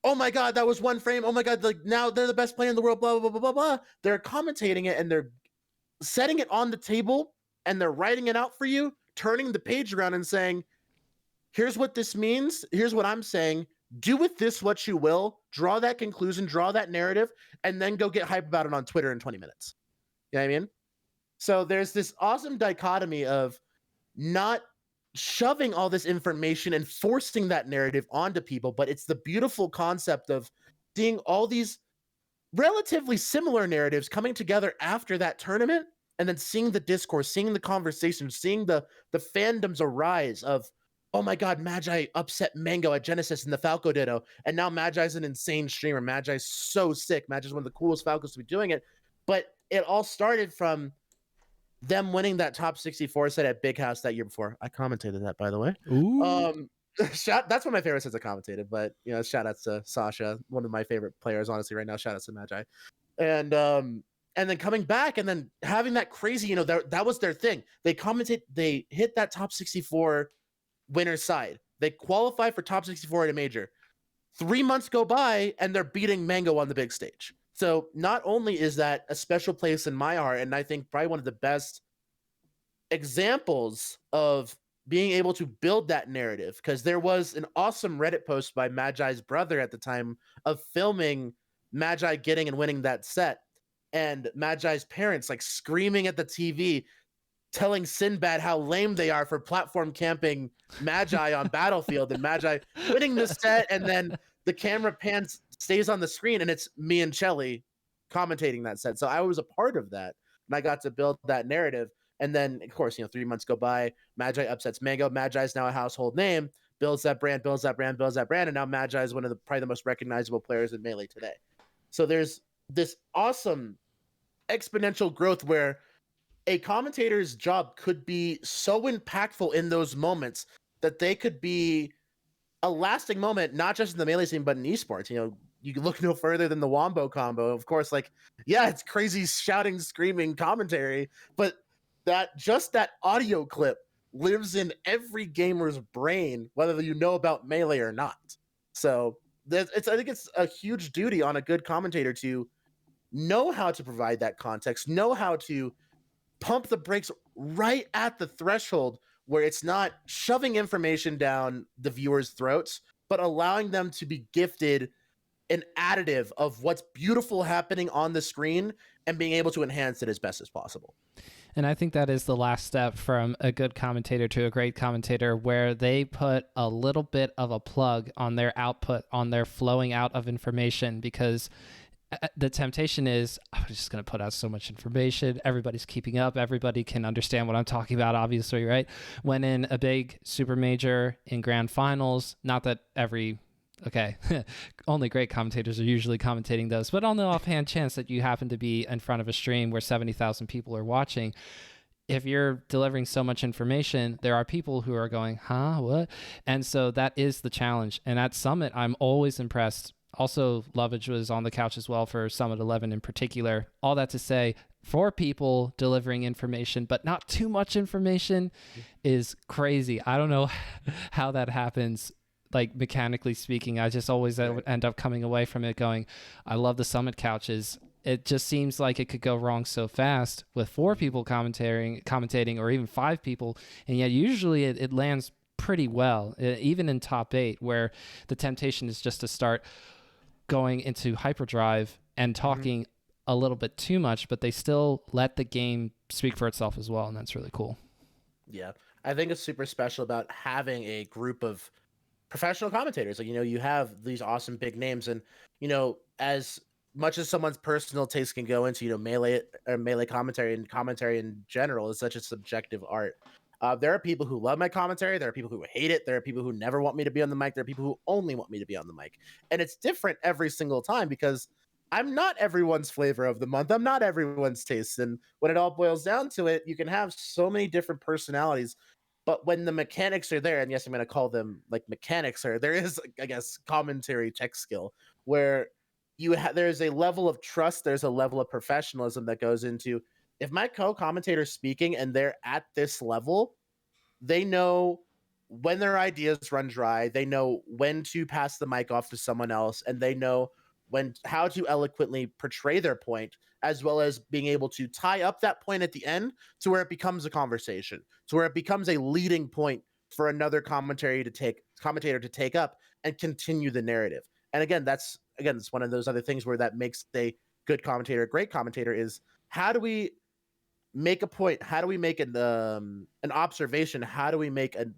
oh my God, that was one frame. Oh my God, like now they're the best player in the world, blah, blah, blah, blah, blah. They're commentating it and they're setting it on the table and they're writing it out for you, turning the page around and saying, here's what this means. Here's what I'm saying. Do with this what you will. Draw that conclusion, draw that narrative, and then go get hype about it on Twitter in 20 minutes. You know what I mean? So there's this awesome dichotomy of not shoving all this information and forcing that narrative onto people, but it's the beautiful concept of seeing all these relatively similar narratives coming together after that tournament, and then seeing the discourse, seeing the conversation, seeing the fandoms arise of, oh my God, Magi upset Mango at Genesis in the Falco Ditto, and now Magi's an insane streamer. Magi's so sick. Magi's one of the coolest Falcons to be doing it. But it all started from them winning that top 64 set at Big House that year before. I commentated that, by the way. Ooh. That's one of my favorite sets I commentated, but you know, shout outs to Sasha, one of my favorite players, honestly, right now. Shout outs to Magi. And then coming back and then having that crazy, you know, that was their thing. They hit that top 64 winner side. They qualify for top 64 at a major. 3 months go by and they're beating Mango on the big stage. So not only is that a special place in my heart, and I think probably one of the best examples of being able to build that narrative, because there was an awesome Reddit post by Magi's brother at the time of filming Magi getting and winning that set, and Magi's parents like screaming at the TV, telling Sinbad how lame they are for platform camping Magi on Battlefield, and Magi winning the set, and then the camera pans stays on the screen and it's me and Chelly commentating that set. So I was a part of that and I got to build that narrative. And then of course, you know, 3 months go by, Magi upsets Mango. Magi is now a household name, builds that brand. And now Magi is one of probably the most recognizable players in Melee today. So there's this awesome exponential growth where a commentator's job could be so impactful in those moments that they could be a lasting moment, not just in the Melee scene, but in esports. You know, you can look no further than the Wombo combo. Of course, like, yeah, it's crazy shouting, screaming commentary, but that audio clip lives in every gamer's brain, whether you know about Melee or not. So I think it's a huge duty on a good commentator to know how to provide that context, know how to pump the brakes right at the threshold where it's not shoving information down the viewers' throats, but allowing them to be gifted an additive of what's beautiful happening on the screen and being able to enhance it as best as possible. And I think that is the last step from a good commentator to a great commentator, where they put a little bit of a plug on their output, on their flowing out of information, because the temptation is, I'm just going to put out so much information. Everybody's keeping up. Everybody can understand what I'm talking about, obviously, right? When in a big super major in grand finals, not that only great commentators are usually commentating those, but on the offhand chance that you happen to be in front of a stream where 70,000 people are watching, if you're delivering so much information, there are people who are going, huh, what? And so that is the challenge. And at Summit, I'm always impressed. Also, Lovage was on the couch as well for Summit 11 in particular. All that to say, for people delivering information, but not too much information, is crazy. I don't know how that happens, like mechanically speaking. I just always end up coming away from it going, I love the Summit couches. It just seems like it could go wrong so fast with 4 people commentating, or even 5 people, and yet usually it lands pretty well, even in top 8, where the temptation is just to start going into hyperdrive and talking a little bit too much, but they still let the game speak for itself as well, and that's really cool. Yeah, I think it's super special about having a group of professional commentators. Like, you know, you have these awesome big names, and you know, as much as someone's personal taste can go into, you know, melee commentary and commentary in general is such a subjective art. There are people who love my commentary. There are people who hate it. There are people who never want me to be on the mic. There are people who only want me to be on the mic. And it's different every single time because I'm not everyone's flavor of the month. I'm not everyone's taste. And when it all boils down to it, you can have so many different personalities But when the mechanics are there, and yes, I'm going to call them like mechanics, or there is, I guess, commentary tech skill where there's a level of trust, there's a level of professionalism that goes into, if my co-commentator's speaking and they're at this level, they know when their ideas run dry, they know when to pass the mic off to someone else, and they know how to eloquently portray their point, as well as being able to tie up that point at the end to where it becomes a conversation, to where it becomes a leading point for another commentator to take up and continue the narrative. And it's one of those other things where that makes a good commentator a great commentator, is how do we make a point? How do we make an observation? How do we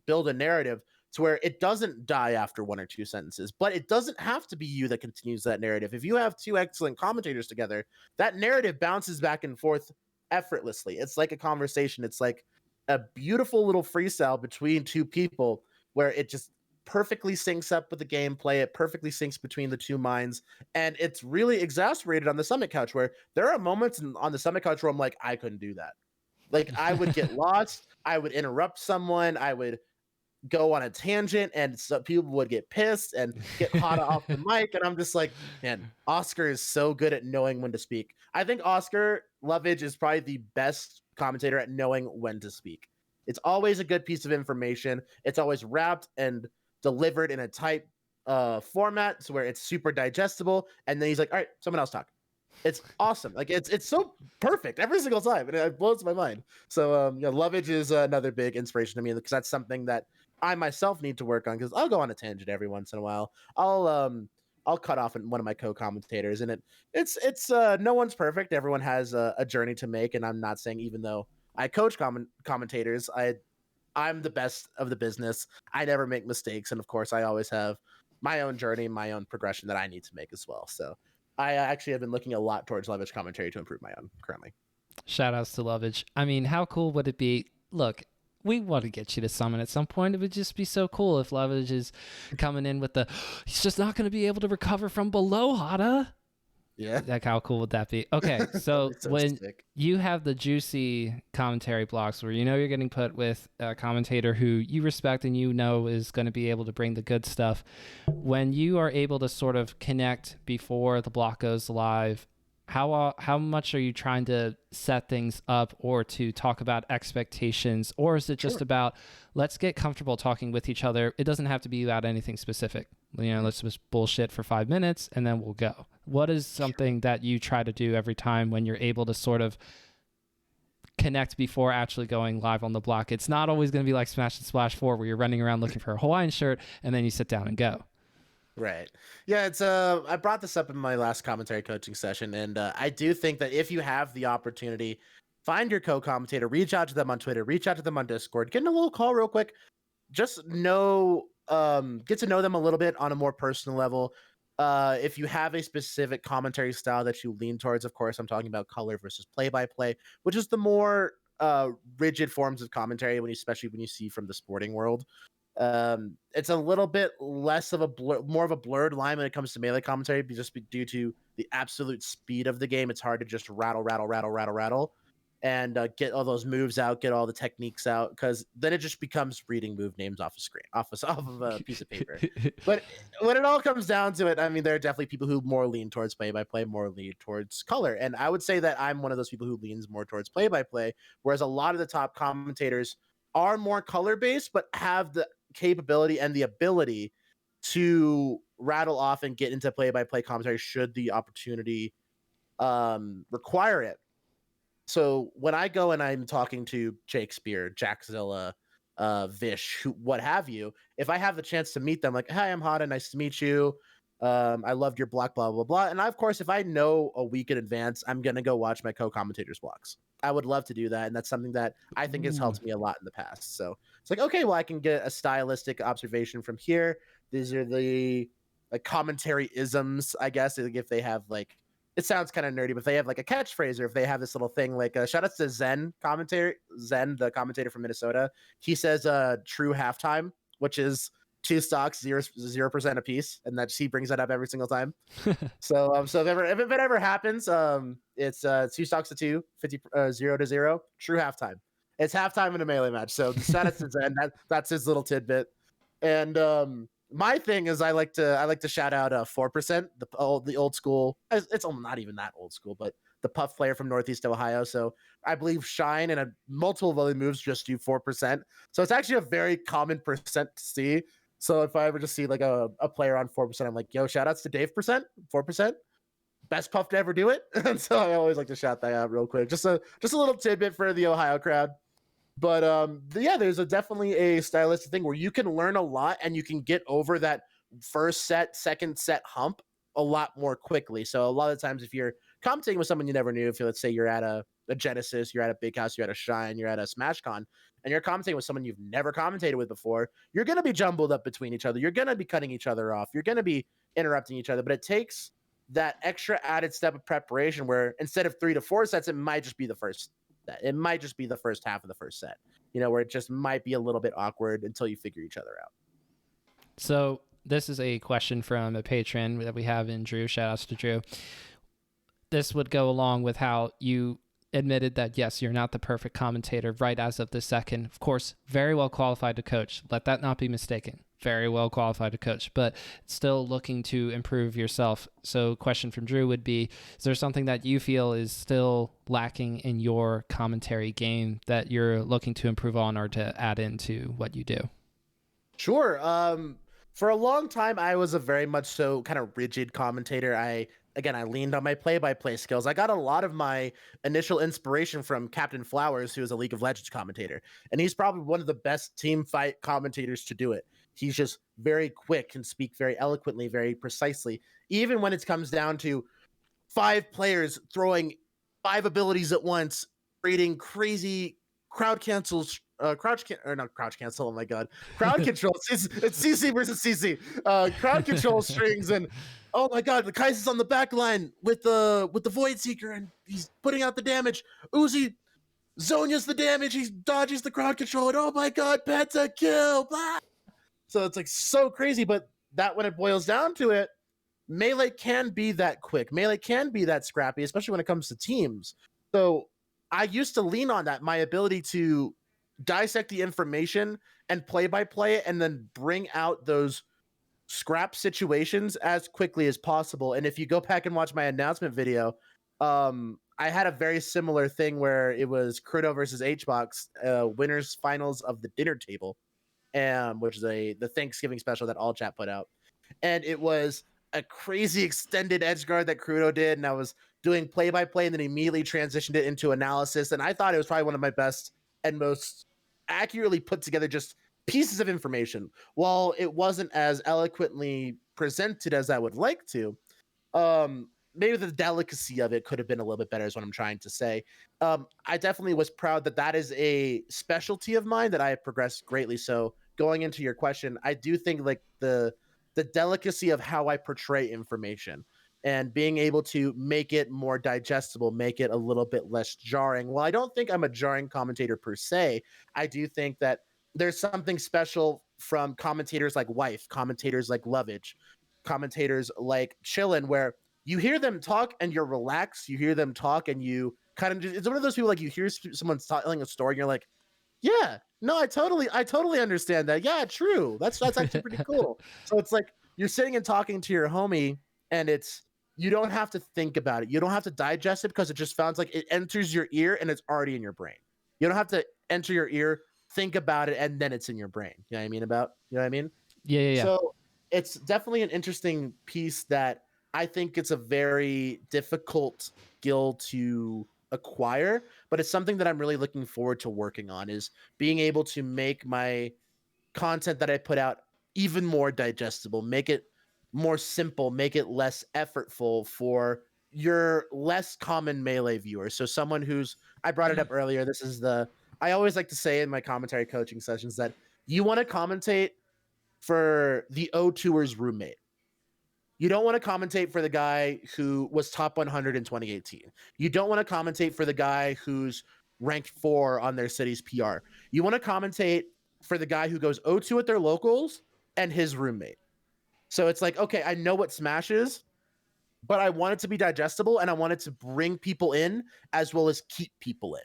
build a narrative to where it doesn't die after one or two sentences? But it doesn't have to be you that continues that narrative. If you have two excellent commentators together, that narrative bounces back and forth effortlessly. It's like a conversation. It's like a beautiful little freestyle between two people where it just perfectly syncs up with the gameplay. It perfectly syncs between the two minds. And it's really exacerbated on the Summit Couch, where there are moments on the Summit Couch where I'm like, I couldn't do that. Like, I would get lost. I would interrupt someone. I would go on a tangent, and some people would get pissed and get Hada off the mic. And I'm just like, man, Oscar is so good at knowing when to speak. I think Oscar Lovage is probably the best commentator at knowing when to speak. It's always a good piece of information. It's always wrapped and delivered in a tight format, so where it's super digestible. And then he's like, all right, someone else talk. It's awesome. Like, it's so perfect every single time, and it blows my mind. So Lovage is another big inspiration to me, because that's something that I myself need to work on, because I'll go on a tangent every once in a while. I'll cut off one of my co-commentators, and it's no one's perfect. Everyone has a journey to make, and I'm not saying, even though I coach commentators, I'm the best of the business. I never make mistakes, and of course, I always have my own journey, my own progression that I need to make as well. So I actually have been looking a lot towards Lovage commentary to improve my own currently. Shout outs to Lovage. I mean, how cool would it be? Look, we want to get you to summon at some point. It would just be so cool if Lovage is coming in with he's just not going to be able to recover from below, Hada. Yeah. Like, how cool would that be? Okay, so when sick. You have the juicy commentary blocks where you're getting put with a commentator who you respect and is going to be able to bring the good stuff, when you are able to sort of connect before the block goes live, how much are you trying to set things up or to talk about expectations? Or is it just about, let's get comfortable talking with each other? It doesn't have to be about anything specific. Let's just bullshit for 5 minutes and then we'll go. What is something that you try to do every time when you're able to sort of connect before actually going live on the block? It's not always going to be like Smash and Splash 4 where you're running around looking for a Hawaiian shirt and then you sit down and go. Right. Yeah, it's I brought this up in my last commentary coaching session, and I do think that if you have the opportunity, find your co-commentator, reach out to them on Twitter, reach out to them on Discord, get in a little call real quick, just get to know them a little bit on a more personal level. If you have a specific commentary style that you lean towards, of course, I'm talking about color versus play-by-play, which is the more rigid forms of commentary, especially when you see from the sporting world. It's a little bit less of more of a blurred line when it comes to melee commentary, due to the absolute speed of the game. It's hard to just rattle, and get all those moves out, get all the techniques out, because then it just becomes reading move names off of a piece of paper. But when it all comes down to it, I mean, there are definitely people who more lean towards play-by-play, more lean towards color, and I would say that I'm one of those people who leans more towards play-by-play, whereas a lot of the top commentators are more color-based, but have the capability and the ability to rattle off and get into play-by-play commentary should the opportunity require it. So when I go and I'm talking to Shakespeare, Jackzilla, Vish, what have you, if I have the chance to meet them, like, hi, I'm Hada, nice to meet you. I loved your block, blah, blah, blah. And of course, if I know a week in advance, I'm going to go watch my co-commentators' blocks. I would love to do that. And that's something that I think has helped me a lot in the past. So it's like, okay, well, I can get a stylistic observation from here. These are the commentary isms, I guess, if they have it sounds kind of nerdy, but if they have a catchphrase, or if they have this little thing, shout outs to Zen, the commentator from Minnesota. He says true halftime, which is 2 stocks, 0% a piece, and he brings that up every single time. So if it ever happens, it's 2 stocks to 2, 50 0 to 0, true halftime. It's halftime in a Melee match. So the shout out to Zen. That's his little tidbit. And my thing is I like to shout out 4%, the old school. It's not even that old school, but the Puff player from Northeast Ohio. So I believe Shine and multiple of other moves just do 4%. So it's actually a very common percent to see. So if I ever just see like a player on 4%, I'm like, yo, shout outs to Dave percent, 4%. Best Puff to ever do it. And so I always like to shout that out real quick. Just a little tidbit for the Ohio crowd. But yeah, there's definitely a stylistic thing where you can learn a lot and you can get over that first set, second set hump a lot more quickly. So a lot of times if you're commentating with someone you never knew, if let's say you're at a Genesis, you're at a Big House, you're at a Shine, you're at a SmashCon, and you're commentating with someone you've never commentated with before, you're going to be jumbled up between each other. You're going to be cutting each other off. You're going to be interrupting each other. But it takes that extra added step of preparation where instead of 3 to 4 sets, it might just be the first set. It might just be the first half of the first set, where it just might be a little bit awkward until you figure each other out. So this is a question from a patron that we have in Drew. Shout outs to Drew. This would go along with how you admitted that, yes, you're not the perfect commentator right as of the second. Of course, very well qualified to coach. Let that not be mistaken. Very well qualified to coach, but still looking to improve yourself. So question from Drew would be, is there something that you feel is still lacking in your commentary game that you're looking to improve on or to add into what you do? Sure. For a long time, I was a very much so kind of rigid commentator. I leaned on my play-by-play skills. I got a lot of my initial inspiration from Captain Flowers, who is a League of Legends commentator. And he's probably one of the best team fight commentators to do it. He's just very quick, can speak very eloquently, very precisely. Even when it comes down to 5 players throwing 5 abilities at once, creating crazy crowd cancels, not crouch cancel. Oh my God, crowd control. It's CC versus CC. Crowd control strings, and oh my God, the Kaiser's on the back line with the Void Seeker, and he's putting out the damage. Uzi Zonya's the damage. He dodges the crowd control, and oh my God, Penta kill. Blah. So it's like so crazy, but that when it boils down to it, Melee can be that quick. Melee can be that scrappy, especially when it comes to teams. So I used to lean on that, my ability to dissect the information and play by play and then bring out those scrap situations as quickly as possible. And if you go back and watch my announcement video, I had a very similar thing where it was Crudo versus HBox, winners finals of the dinner table, which is the Thanksgiving special that AllChat put out. And it was a crazy extended edge guard that Crudo did, and I was doing play-by-play and then immediately transitioned it into analysis, and I thought it was probably one of my best and most accurately put together just pieces of information. While it wasn't as eloquently presented as I would like to, maybe the delicacy of it could have been a little bit better is what I'm trying to say. I definitely was proud that is a specialty of mine that I have progressed greatly. So going into your question, I do think like the delicacy of how I portray information and being able to make it more digestible, make it a little bit less jarring. Well, I don't think I'm a jarring commentator per se. I do think that there's something special from commentators like Wife, commentators like Lovage, commentators like Chillin', where you hear them talk and you're relaxed. You hear them talk and you kind of it's one of those people like you hear someone telling a story and you're like, yeah, no, I totally understand that. Yeah, true. That's actually pretty cool. So it's like you're sitting and talking to your homie, and you don't have to think about it. You don't have to digest it because it just sounds like it enters your ear and it's already in your brain. You don't have to enter your ear, think about it, and then it's in your brain. You know what I mean? Yeah. So it's definitely an interesting piece that I think it's a very difficult skill to acquire, but it's something that I'm really looking forward to working on, is being able to make my content that I put out even more digestible, make it more simple, make it less effortful for your less common Melee viewers. So someone I brought it up earlier, I always like to say in my commentary coaching sessions that you want to commentate for the O2er's roommate. You don't want to commentate for the guy who was top 100 in 2018. You don't want to commentate for the guy who's ranked 4 on their city's PR. You want to commentate for the guy who goes O2 at their locals and his roommate. So it's like, okay, I know what Smash is, but I want it to be digestible and I want it to bring people in as well as keep people in.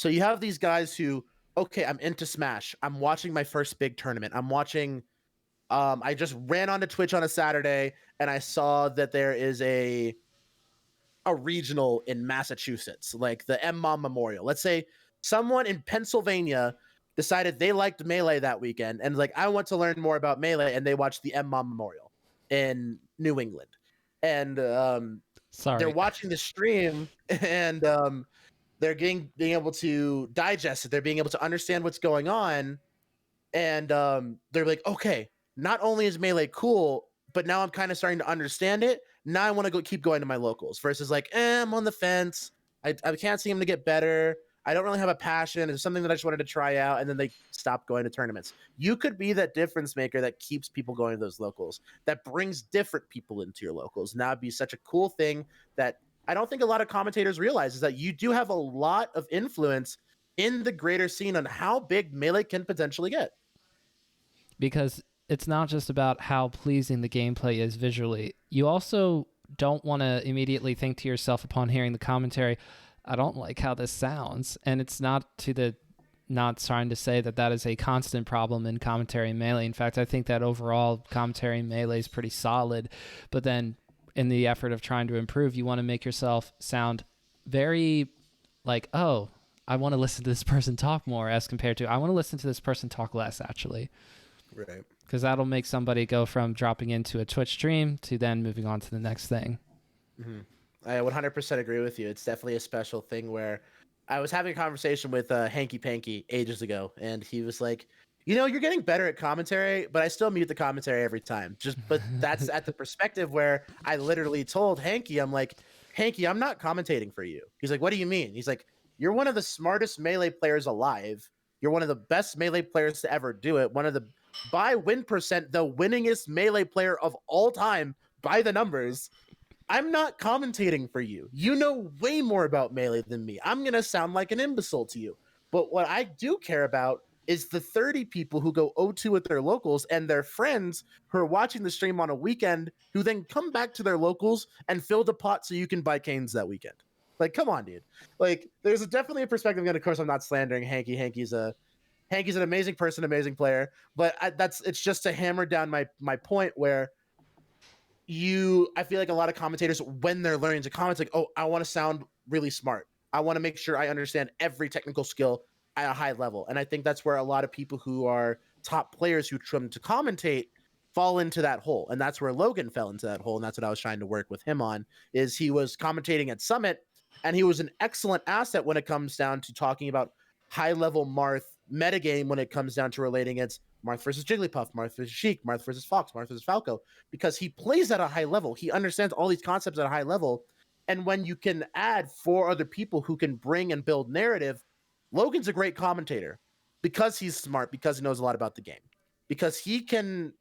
So you have these guys who, okay, I'm into Smash. I'm watching my first big tournament. I'm watching. I just ran onto Twitch on a Saturday and I saw that there is a regional in Massachusetts, like the M-Mom Memorial. Let's say someone in Pennsylvania decided they liked Melee that weekend and like, I want to learn more about Melee, and they watched the M-Mom Memorial in New England. And they're Sorry. watching the stream and they're being able to digest it. They're being able to understand what's going on. And they're like, okay, not only is Melee cool, but now I'm kind of starting to understand it. Now I want to keep going to my locals versus like, I'm on the fence. I can't see him to get better. I don't really have a passion. It's something that I just wanted to try out. And then they stop going to tournaments. You could be that difference maker that keeps people going to those locals, that brings different people into your locals. And that would be such a cool thing that I don't think a lot of commentators realize, is that you do have a lot of influence in the greater scene on how big Melee can potentially get. Because it's not just about how pleasing the gameplay is visually. You also don't want to immediately think to yourself upon hearing the commentary, I don't like how this sounds. And it's not trying to say that that is a constant problem in commentary in Melee. In fact, I think that overall commentary in Melee is pretty solid. But then in the effort of trying to improve, you want to make yourself sound very like, oh, I want to listen to this person talk more, as compared to I want to listen to this person talk less, actually. Right. Because that'll make somebody go from dropping into a Twitch stream to then moving on to the next thing. Mm-hmm. I 100% agree with you. It's definitely a special thing where I was having a conversation with Hanky Panky ages ago, and he was like, you're getting better at commentary, but I still mute the commentary every time. But that's at the perspective where I literally told Hanky, I'm like, Hanky, I'm not commentating for you. He's like, what do you mean? He's like, you're one of the smartest Melee players alive. You're one of the best Melee players to ever do it. One of the, by win percent, the winningest Melee player of all time by the numbers. I'm not commentating for you. You know way more about Melee than me. I'm going to sound like an imbecile to you. But what I do care about is the 30 people who go 0-2 at their locals and their friends who are watching the stream on a weekend, who then come back to their locals and fill the pot so you can buy canes that weekend. Like, come on, dude. Like, there's definitely a perspective. And of course, I'm not slandering Hanky. Hanky's an amazing person, amazing player. But it's just to hammer down my point where I feel like a lot of commentators, when they're learning to comment, like, oh, I want to sound really smart. I want to make sure I understand every technical skill at a high level. And I think that's where a lot of people who are top players who try to commentate fall into that hole. And that's where Logan fell into that hole. And that's what I was trying to work with him on, is he was commentating at Summit, and he was an excellent asset when it comes down to talking about high-level Marth metagame, when it comes down to relating it's Marth versus Jigglypuff, Marth versus Sheik, Marth versus Fox, Marth versus Falco, because he plays at a high level. He understands all these concepts at a high level. And when you can add 4 other people who can bring and build narrative, Logan's a great commentator because he's smart, because he knows a lot about the game, because he can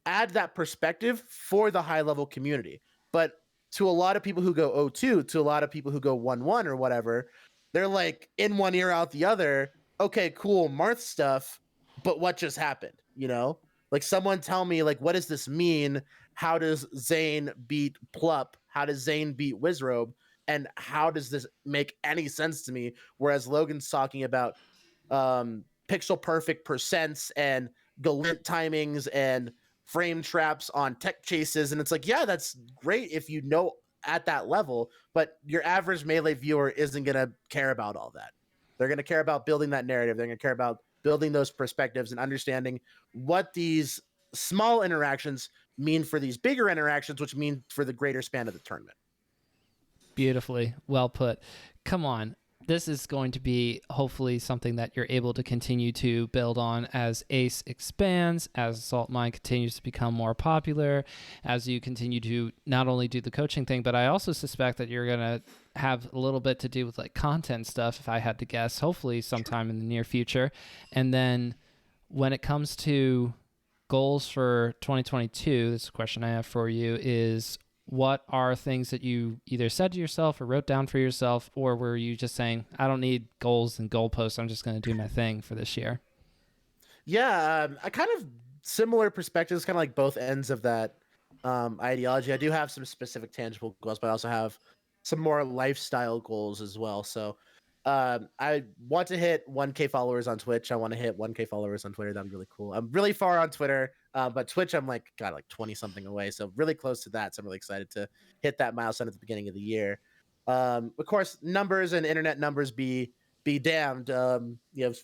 add that perspective for the high-level community. But to a lot of people who go 0-2, to a lot of people who go 1-1 or whatever, they're like in one ear out the other. Okay, cool, Marth stuff, but what just happened? Like, someone tell me, like, what does this mean? How does Zane beat Plup? How does Zane beat Wizrobe? And how does this make any sense to me? Whereas Logan's talking about pixel perfect percents and glint timings and frame traps on tech chases. And it's like, yeah, that's great if you know at that level, but your average Melee viewer isn't going to care about all that. They're going to care about building that narrative. They're going to care about building those perspectives and understanding what these small interactions mean for these bigger interactions, which mean for the greater span of the tournament. Beautifully well put. Come on. This is going to be hopefully something that you're able to continue to build on as Ace expands, as Assault Mine continues to become more popular, as you continue to not only do the coaching thing, but I also suspect that you're going to have a little bit to do with like content stuff, if I had to guess, hopefully sometime in the near future. And then when it comes to goals for 2022, this question I have for you is, what are things that you either said to yourself or wrote down for yourself, or were you just saying, I don't need goals and goalposts, I'm just going to do my thing for this year? Yeah, I kind of similar perspectives, kind of like both ends of that ideology. I do have some specific tangible goals, but I also have some more lifestyle goals as well. So I want to hit 1K followers on Twitch. I want to hit 1K followers on Twitter. That'd be really cool. I'm really far on Twitter, but Twitch, I'm like, God, like 20 something away. So really close to that. So I'm really excited to hit that milestone at the beginning of the year. Of course, numbers and internet numbers be damned.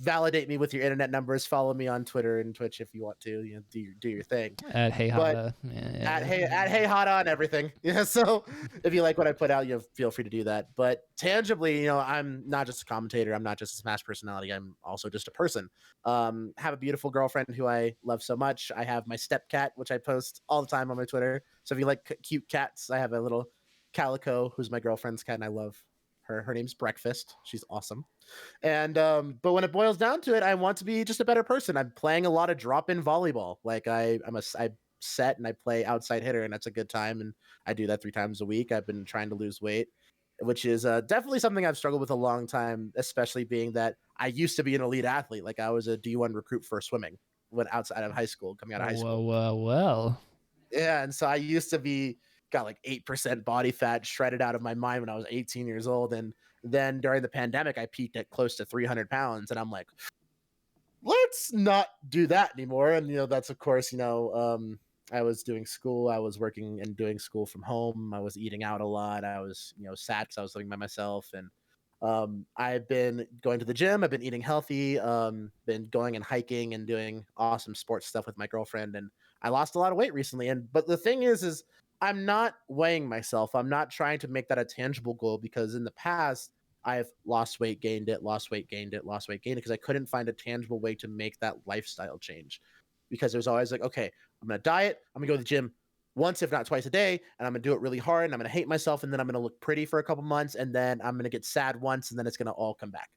Validate me with your internet numbers. Follow me on Twitter and Twitch if you want to. Do your thing. At Hey But Hada. at Hey Hada on everything. Yeah. So if you like what I put out, feel free to do that. But tangibly, I'm not just a commentator. I'm not just a Smash personality. I'm also just a person. Have a beautiful girlfriend who I love so much. I have my step cat, which I post all the time on my Twitter. So if you like cute cats, I have a little Calico, who's my girlfriend's cat, and I love her. Her name's Breakfast. She's awesome. And but when it boils down to it, I want to be just a better person. I'm playing a lot of drop-in volleyball. Like I set and I play outside hitter, and that's a good time. And I do that 3 times a week. I've been trying to lose weight, which is definitely something I've struggled with a long time, especially being that I used to be an elite athlete. Like I was a D1 recruit for swimming when outside of high school, coming out of high school. Well. Yeah, and so I used to got like 8% body fat shredded out of my mind when I was 18 years old. And then during the pandemic, I peaked at close to 300 pounds. And I'm like, let's not do that anymore. And, that's, of course, I was doing school. I was working and doing school from home. I was eating out a lot. I was, sad because I was living by myself. And I've been going to the gym. I've been eating healthy, been going and hiking and doing awesome sports stuff with my girlfriend. And I lost a lot of weight recently. But the thing is I'm not weighing myself. I'm not trying to make that a tangible goal, because in the past I've lost weight, gained it, lost weight, gained it, lost weight, gained it, because I couldn't find a tangible way to make that lifestyle change. Because it was always like, okay, I'm going to diet. I'm going to go to the gym once, if not twice a day, and I'm going to do it really hard, and I'm going to hate myself, and then I'm going to look pretty for a couple months, and then I'm going to get sad once, and then it's going to all come back.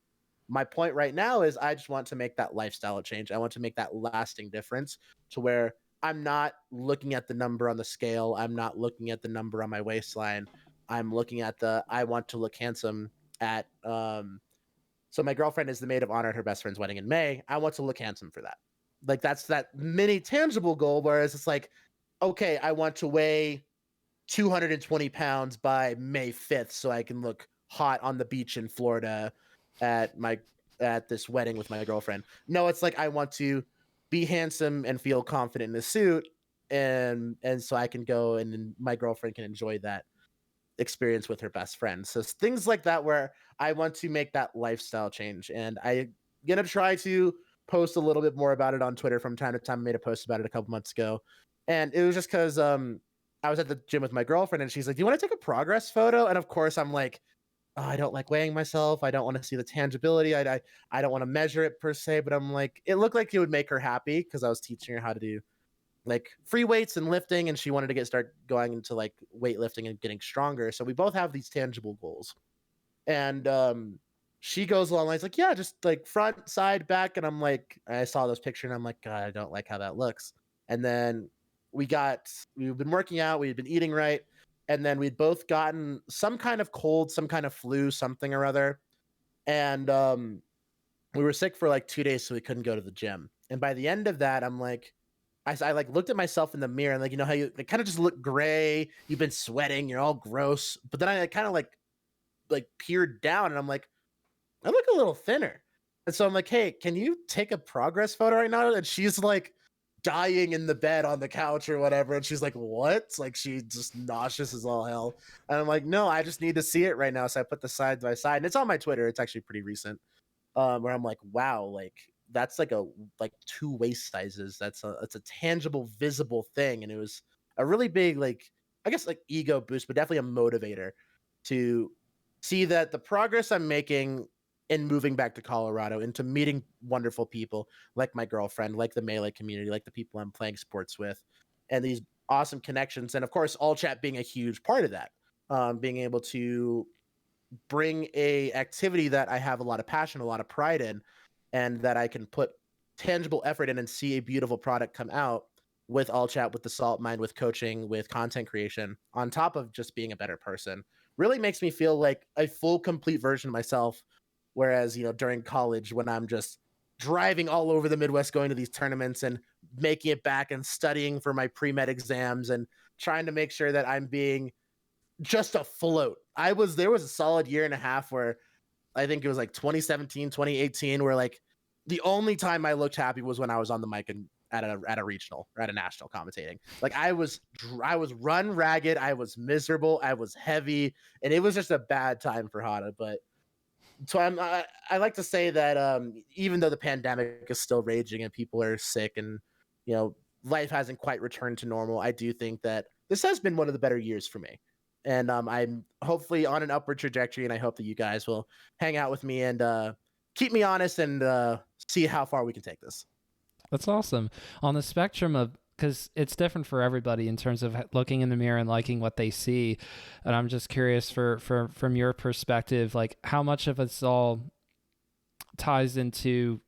My point right now is I just want to make that lifestyle change. I want to make that lasting difference to where I'm not looking at the number on the scale. I'm not looking at the number on my waistline. I'm looking at I want to look handsome at, so my girlfriend is the maid of honor at her best friend's wedding in May. I want to look handsome for that. Like that's that mini tangible goal. Whereas it's like, okay, I want to weigh 220 pounds by May 5th so I can look hot on the beach in Florida at this wedding with my girlfriend. No, it's like I want to be handsome and feel confident in the suit, and so I can go and my girlfriend can enjoy that experience with her best friend. So things like that where I want to make that lifestyle change, and I'm gonna try to post a little bit more about it on Twitter from time to time. I made a post about it a couple months ago, and it was just because I was at the gym with my girlfriend, and she's like, "Do you want to take a progress photo?" And of course, I'm like, oh, I don't like weighing myself. I don't want to see the tangibility. I don't want to measure it per se, but I'm like, it looked like it would make her happy because I was teaching her how to do like free weights and lifting, and she wanted to start going into like weightlifting and getting stronger. So we both have these tangible goals. And she goes along lines like, yeah, just like front, side, back. And I'm like, I saw those pictures and I'm like, God, I don't like how that looks. And then we've been working out, we've been eating right. And then we'd both gotten some kind of cold, some kind of flu, something or other. And we were sick for like 2 days, so we couldn't go to the gym. And by the end of that, I'm like, I like looked at myself in the mirror and like, how you kind of just look gray, you've been sweating, you're all gross. But then I kind of like peered down and I'm like, I look a little thinner. And so I'm like, hey, can you take a progress photo right now? And she's like dying in the bed on the couch or whatever. And she's like, what? Like she just nauseous as all hell. And I'm like, no, I just need to see it right now. So I put the side by side, and it's on my Twitter. It's actually pretty recent. Where I'm like, wow, like that's like 2 waist sizes. It's a tangible, visible thing. And it was a really big, like, I guess like ego boost, but definitely a motivator to see that the progress I'm making in moving back to Colorado, into meeting wonderful people like my girlfriend, like the Melee community, like the people I'm playing sports with, and these awesome connections. And of course, AllChat being a huge part of that, being able to bring a activity that I have a lot of passion, a lot of pride in, and that I can put tangible effort in and see a beautiful product come out with AllChat, with the Salt Mine, with coaching, with content creation, on top of just being a better person, really makes me feel like a full, complete version of myself. Whereas, during college, when I'm just driving all over the Midwest, going to these tournaments and making it back and studying for my pre-med exams and trying to make sure that I'm being just afloat. There was a solid year and a half where I think it was like 2017, 2018, where like the only time I looked happy was when I was on the mic and at a regional or at a national commentating. Like I was run ragged, I was miserable, I was heavy, and it was just a bad time for Hada. But so I like to say that even though the pandemic is still raging and people are sick and life hasn't quite returned to normal, I do think that this has been one of the better years for me. And I'm hopefully on an upward trajectory, and I hope that you guys will hang out with me and keep me honest and see how far we can take this. That's awesome. On the spectrum of, because it's different for everybody in terms of looking in the mirror and liking what they see, and I'm just curious from your perspective, like how much of it's all ties into,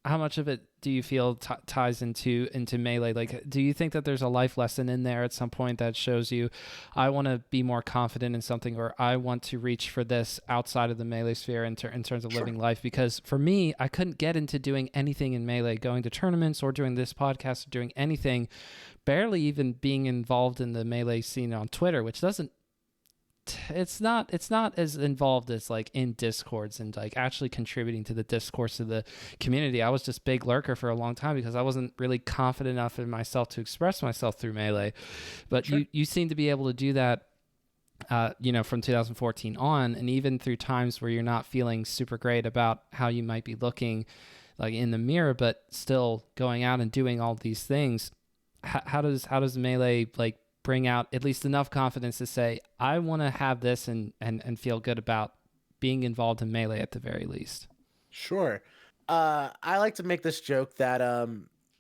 how much of it do you feel ties into Melee? Like, do you think that there's a life lesson in there at some point that shows you, I want to be more confident in something, or I want to reach for this outside of the Melee sphere in terms of living life? Because for me, I couldn't get into doing anything in Melee, going to tournaments or doing this podcast or doing anything, barely even being involved in the Melee scene on Twitter, which doesn't, it's not as involved as like in Discords and like actually contributing to the discourse of the community. I was just big lurker for a long time because I wasn't really confident enough in myself to express myself through Melee. But sure, you seem to be able to do that from 2014 on, and even through times where you're not feeling super great about how you might be looking like in the mirror, but still going out and doing all these things. How does Melee like bring out at least enough confidence to say, I want to have this and feel good about being involved in Melee at the very least? Sure. I like to make this joke that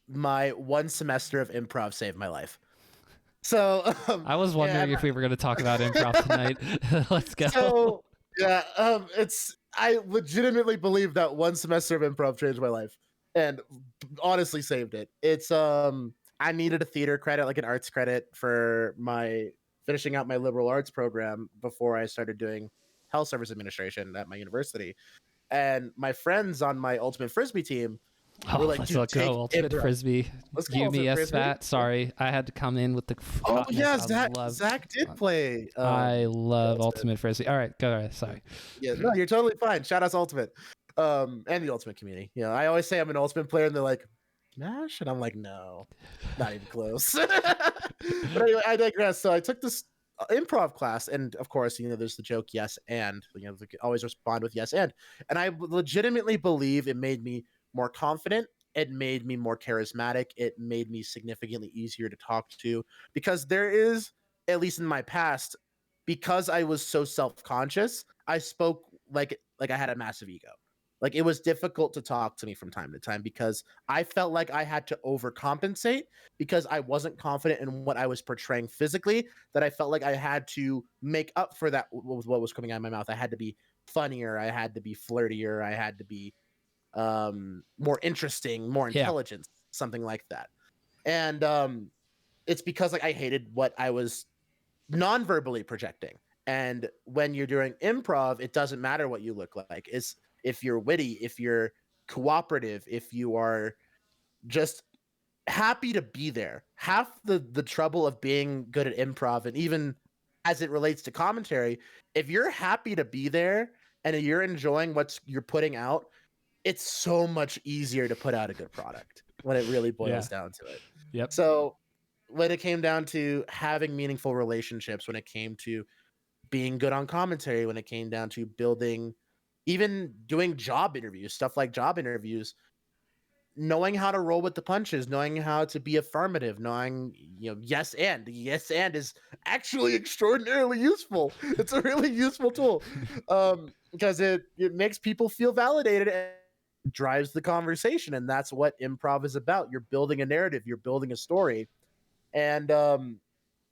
my one semester of improv saved my life. So I was wondering if we were going to talk about improv tonight. Let's go. So yeah, I legitimately believe that one semester of improv changed my life and honestly saved it. It's I needed a theater credit, like an arts credit, for my finishing out my liberal arts program before I started doing health service administration at my university. And my friends on my ultimate frisbee team were like, let's go ultimate frisbee. Let's go Umi SFAT. Sorry, I had to come in with the. Oh yeah, Zach did play. I love ultimate frisbee. All right, go ahead. Sorry. Yeah, no, you're totally fine. Shout out to ultimate, and the ultimate community. I always say I'm an ultimate player, and they're like, Smash, and I'm like, no, not even close. But anyway, I digress. So I took this improv class, and of course, there's the joke yes and always respond with yes and I legitimately believe it made me more confident. It made me more charismatic. It made me significantly easier to talk to, because there is, at least in my past, because I was so self-conscious, I spoke like I had a massive ego. Like, it was difficult to talk to me from time to time because I felt like I had to overcompensate because I wasn't confident in what I was portraying physically, that I felt like I had to make up for that with what was coming out of my mouth. I had to be funnier. I had to be flirtier. I had to be more interesting, more intelligent, something like that. And it's because like I hated what I was non-verbally projecting. And when you're doing improv, it doesn't matter what you look like. It's if you're witty, if you're cooperative, if you are just happy to be there. Half the trouble of being good at improv, and even as it relates to commentary, if you're happy to be there and you're enjoying what you're putting out, it's so much easier to put out a good product when it really boils down to it. Yep. So when it came down to having meaningful relationships, when it came to being good on commentary, when it came down to building, even doing job interviews, stuff like job interviews, knowing how to roll with the punches, knowing how to be affirmative, knowing, yes and is actually extraordinarily useful. It's a really useful tool because it makes people feel validated and drives the conversation. And that's what improv is about. You're building a narrative, you're building a story. And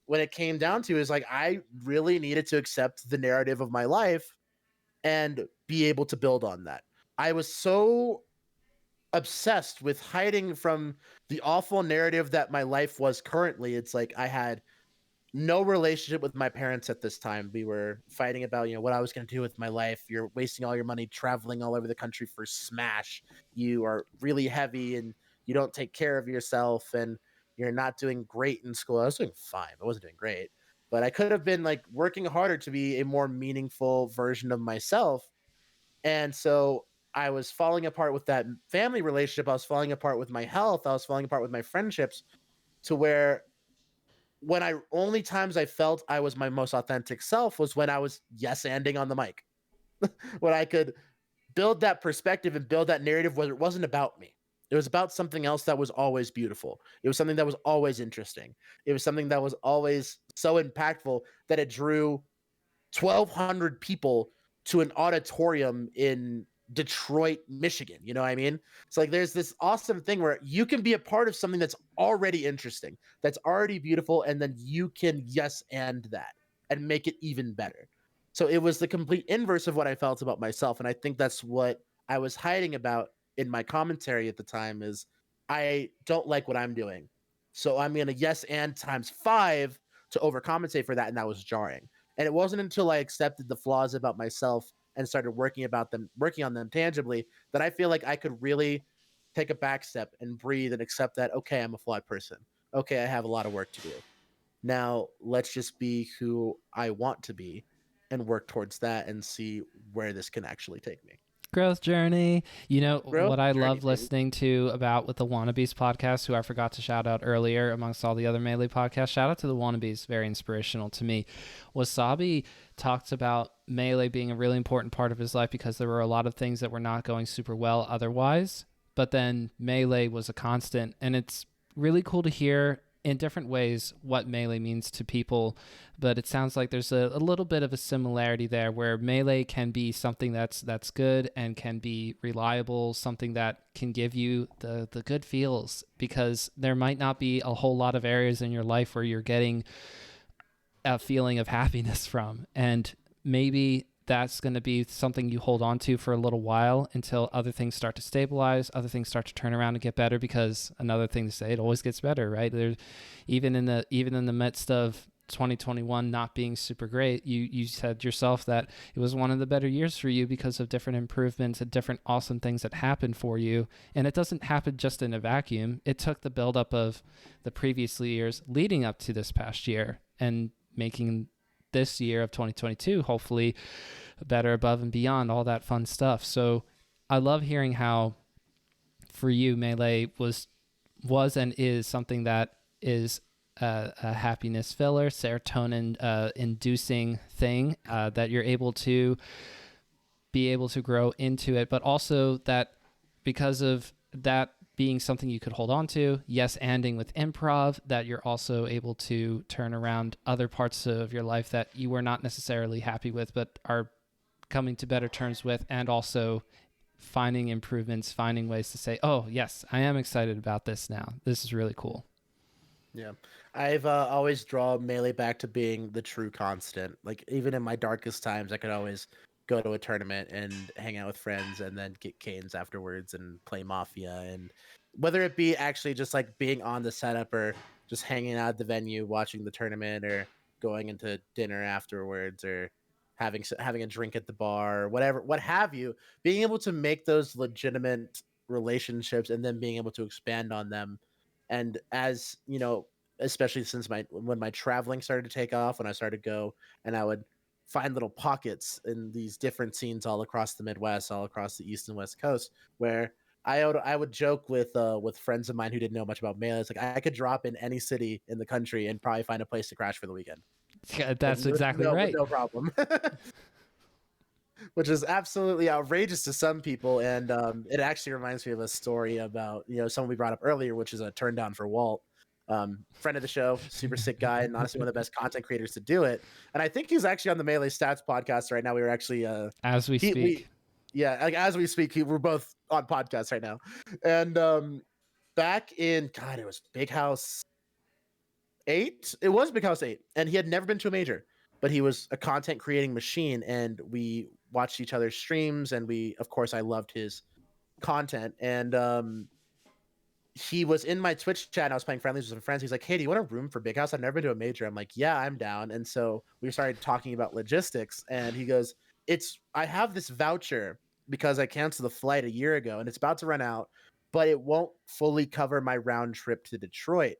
when it came down to it, is like, I really needed to accept the narrative of my life and be able to build on that. I was so obsessed with hiding from the awful narrative that my life was currently. It's like I had no relationship with my parents at this time. We were fighting about, what I was going to do with my life. You're wasting all your money traveling all over the country for Smash. You are really heavy and you don't take care of yourself, and you're not doing great in school. I was doing fine. I wasn't doing great, but I could have been like working harder to be a more meaningful version of myself. And so I was falling apart with that family relationship. I was falling apart with my health. I was falling apart with my friendships to where when I only times I felt I was my most authentic self was when I was yes anding on the mic. When I could build that perspective and build that narrative where it wasn't about me. It was about something else that was always beautiful. It was something that was always interesting. It was something that was always so impactful that it drew 1,200 people to an auditorium in Detroit, Michigan. You know what I mean? It's like there's this awesome thing where you can be a part of something that's already interesting, that's already beautiful, and then you can yes and that and make it even better. So it was the complete inverse of what I felt about myself. And I think that's what I was hiding about in my commentary at the time is I don't like what I'm doing. So I'm gonna yes and times five to overcompensate for that. And that was jarring. And it wasn't until I accepted the flaws about myself and started working on them tangibly, that I feel like I could really take a back step and breathe and accept that, okay, I'm a flawed person. Okay, I have a lot of work to do. Now let's just be who I want to be and work towards that and see where this can actually take me. Growth journey. You know, Growth what I journey, love baby. listening to about with the Wannabes podcast, who I forgot to shout out earlier amongst all the other Melee podcasts. Shout out to the Wannabes, very inspirational to me. Wasabi talked about Melee being a really important part of his life because there were a lot of things that were not going super well otherwise. But then Melee was a constant, and it's really cool to hear in different ways what Melee means to people, but it sounds like there's a little bit of a similarity there where Melee can be something that's good and can be reliable, something that can give you the good feels, because there might not be a whole lot of areas in your life where you're getting a feeling of happiness from, and maybe that's going to be something you hold on to for a little while until other things start to stabilize, other things start to turn around and get better, because another thing to say, it always gets better, right? There's even in the midst of 2021 not being super great, you said yourself that it was one of the better years for you because of different improvements and different awesome things that happened for you. And it doesn't happen just in a vacuum. It took the buildup of the previous years leading up to this past year and making this year of 2022 hopefully better, above and beyond, all that fun stuff. So I love hearing how for you Melee was and is something that is a happiness filler, serotonin inducing thing, that you're able to grow into it, but also that because of that being something you could hold on to, yes, anding with improv, that you're also able to turn around other parts of your life that you were not necessarily happy with, but are coming to better terms with, and also finding improvements, finding ways to say, oh, yes, I am excited about this now. This is really cool. Yeah. I've always drawn Melee back to being the true constant. Like, even in my darkest times, I could always go to a tournament and hang out with friends and then get canes afterwards and play Mafia. And whether it be actually just like being on the setup or just hanging out at the venue, watching the tournament, or going into dinner afterwards, or having a drink at the bar, or whatever, what have you, being able to make those legitimate relationships and then being able to expand on them. And as you know, especially since when my traveling started to take off, when I started to go and I would find little pockets in these different scenes all across the Midwest, all across the East and West Coast, where I would joke with friends of mine who didn't know much about Melee. It's like I could drop in any city in the country and probably find a place to crash for the weekend Yeah, that's exactly with right. no problem. Which is absolutely outrageous to some people. And it actually reminds me of a story about, someone we brought up earlier, which is a turn down for Walt. Friend of the show, super sick guy, and honestly one of the best content creators to do it. And I think he's actually on the Melee Stats podcast right now. We were actually As we speak. like as we speak, we're both on podcasts right now. And back in, God, it was Big House 8. It was Big House 8, and he had never been to a major, but he was a content creating machine, and we watched each other's streams, and of course, I loved his content. And he was in my Twitch chat, and I was playing friendlies with some friends. He's like, "Hey, do you want a room for Big House? I've never been to a major." I'm like, "Yeah, I'm down." And so we started talking about logistics, and he goes, I have this voucher because I canceled the flight a year ago, and it's about to run out, but it won't fully cover my round trip to Detroit.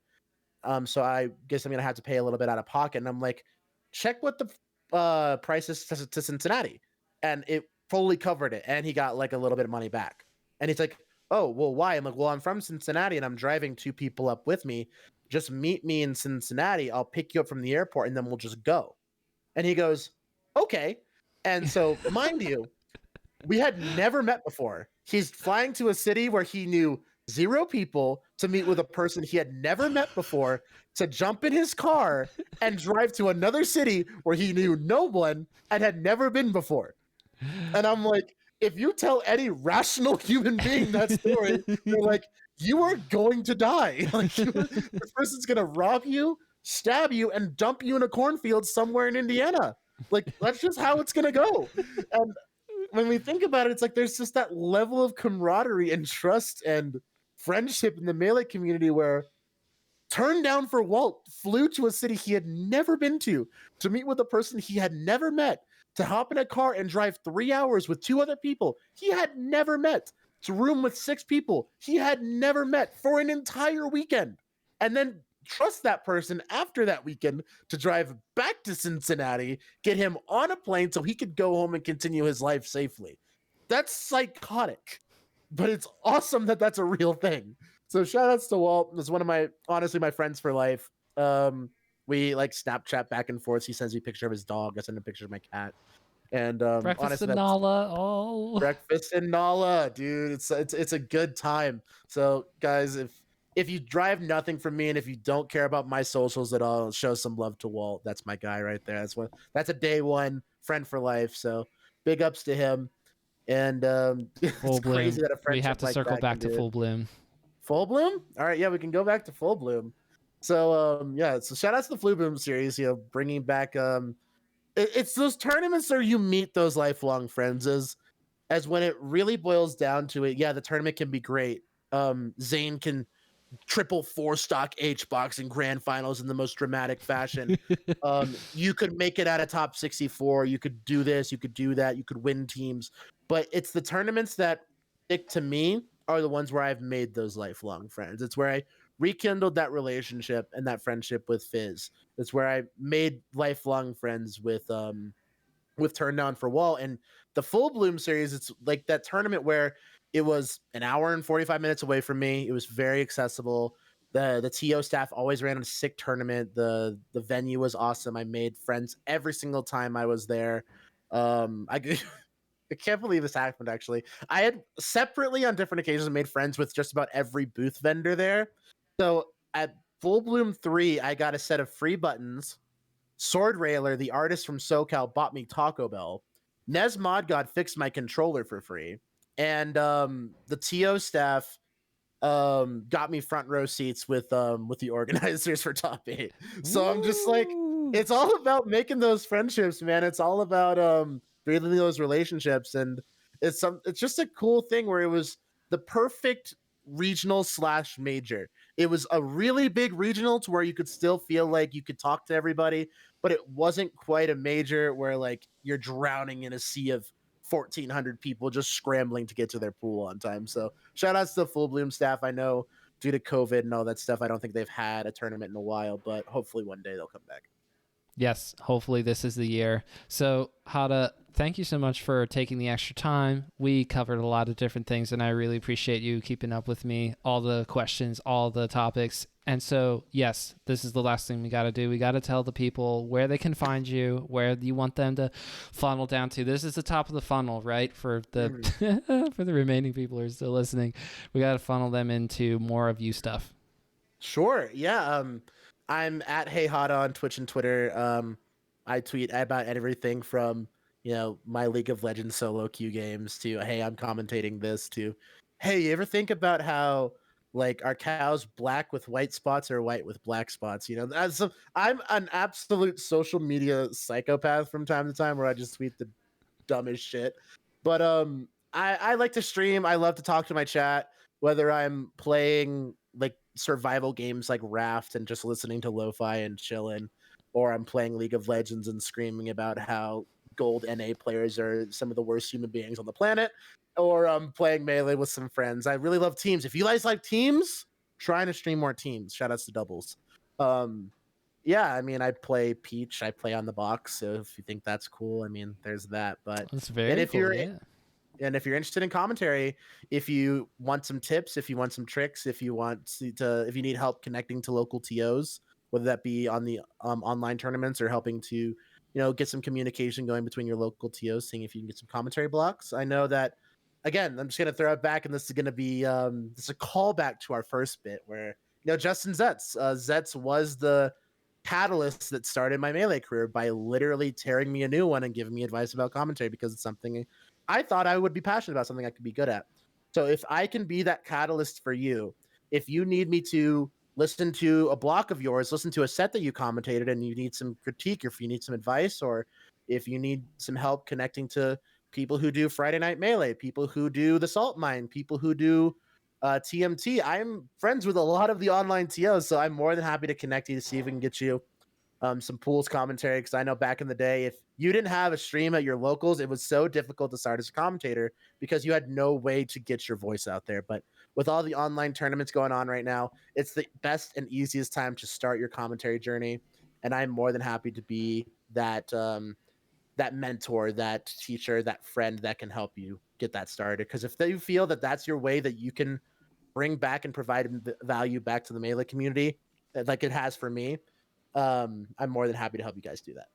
So I guess I'm gonna have to pay a little bit out of pocket." And I'm like, check what the price is to Cincinnati. And it fully covered it, and he got like a little bit of money back. And he's like, "Oh, well, why?" I'm like, "Well, I'm from Cincinnati, and I'm driving 2 people up with me. Just meet me in Cincinnati. I'll pick you up from the airport, and then we'll just go." And he goes, "Okay." And so, mind you, we had never met before. He's flying to a city where he knew 0 people to meet with a person he had never met before, to jump in his car and drive to another city where he knew no one and had never been before. And I'm like, if you tell any rational human being that story, they're like, you are going to die. Like, this person's gonna rob you, stab you, and dump you in a cornfield somewhere in Indiana. Like, that's just how it's gonna go. And when we think about it, it's like there's just that level of camaraderie and trust and friendship in the Melee community where Turned Down for Walt flew to a city he had never been to meet with a person he had never met, to hop in a car and drive 3 hours with 2 other people he had never met, to room with 6 people he had never met for an entire weekend, and then trust that person after that weekend to drive back to Cincinnati, get him on a plane so he could go home and continue his life safely. That's psychotic, but it's awesome that that's a real thing. So shout outs to Walt. He's one of my, honestly, my friends for life. We like Snapchat back and forth. He sends me a picture of his dog. I send him a picture of my cat. And Breakfast honestly, in that's Nala. Oh. breakfast in Nala, dude. It's a good time. So guys, if you drive nothing from me and if you don't care about my socials at all, show some love to Walt. That's my guy right there. That's a day one friend for life. So big ups to him. And Full it's bloom. crazy that a We friendship have to like circle that back can to do it. Full Bloom. Full Bloom? All right, yeah, we can go back to Full Bloom. So yeah, so shout out to the Full Bloom series, bringing back it's those tournaments where you meet those lifelong friends as when it really boils down to it. Yeah, the tournament can be great. Zane can triple 4-stock H box in grand finals in the most dramatic fashion. You could make it out of top 64, you could do this, you could do that, you could win teams, but it's the tournaments that stick to me are the ones where I've made those lifelong friends. It's where I rekindled that relationship and that friendship with Fizz. It's where I made lifelong friends with Turned Down for Walt. And the Full Bloom series, it's like that tournament where it was an hour and 45 minutes away from me. It was very accessible. The TO staff always ran a sick tournament. The venue was awesome. I made friends every single time I was there. I can't believe this happened, actually. I had separately on different occasions made friends with just about every booth vendor there. So at Full Bloom 3, I got a set of free buttons. Sword Railer, the artist from SoCal, bought me Taco Bell. Nez Modgod fixed my controller for free. And the TO staff got me front row seats with the organizers for top 8. So I'm just like, it's all about making those friendships, man. It's all about building those relationships, and it's just a cool thing where it was the perfect regional / major. It was a really big regional to where you could still feel like you could talk to everybody, but it wasn't quite a major where like you're drowning in a sea of 1,400 people just scrambling to get to their pool on time. So shout outs to the Full Bloom staff. I know due to COVID and all that stuff, I don't think they've had a tournament in a while, but hopefully one day they'll come back. Yes, hopefully this is the year. So, Hada, thank you so much for taking the extra time. We covered a lot of different things, and I really appreciate you keeping up with me, all the questions, all the topics. And so, yes, this is the last thing we got to do. We got to tell the people where they can find you, where you want them to funnel down to. This is the top of the funnel, right? For the for the remaining people who are still listening, we got to funnel them into more of you stuff. Sure. Yeah. I'm at Hey Hada on Twitch and Twitter. I tweet about everything from, my League of Legends solo queue games to, hey, I'm commentating this, to, hey, you ever think about how like our cows black with white spots or white with black spots? I'm an absolute social media psychopath from time to time where I just tweet the dumbest shit. But I like to stream. I love to talk to my chat, whether I'm playing like survival games like Raft and just listening to lo-fi and chilling, or I'm playing League of Legends and screaming about how gold NA players are some of the worst human beings on the planet, or I'm playing Melee with some friends. I really love teams. If you guys like teams, trying to stream more teams. Shout outs to doubles. Yeah, I mean, I play Peach. I play on the box. So if you think that's cool, I mean, there's that. But That's and very if cool. you're Yeah. and if you're interested in commentary, if you want some tips, if you want some tricks, if you want if you need help connecting to local TOs, whether that be on the online tournaments or helping to, get some communication going between your local TOs, seeing if you can get some commentary blocks. I know that. Again, I'm just gonna throw it back, and this is gonna be this is a callback to our first bit where Justin Zetz. Zetz was the catalyst that started my Melee career by literally tearing me a new one and giving me advice about commentary because it's something I thought I would be passionate about, something I could be good at. So if I can be that catalyst for you, if you need me to listen to a block of yours, listen to a set that you commentated and you need some critique, or if you need some advice, or if you need some help connecting to people who do Friday Night Melee, people who do the Salt Mine, people who do TMT. I'm friends with a lot of the online TOs, so I'm more than happy to connect you to see if we can get you some pools commentary, because I know back in the day, if you didn't have a stream at your locals, it was so difficult to start as a commentator because you had no way to get your voice out there. But with all the online tournaments going on right now, it's the best and easiest time to start your commentary journey. And I'm more than happy to be that mentor, that teacher, that friend that can help you get that started. Because if they feel that that's your way that you can bring back and provide value back to the Melee community, like it has for me, I'm more than happy to help you guys do that.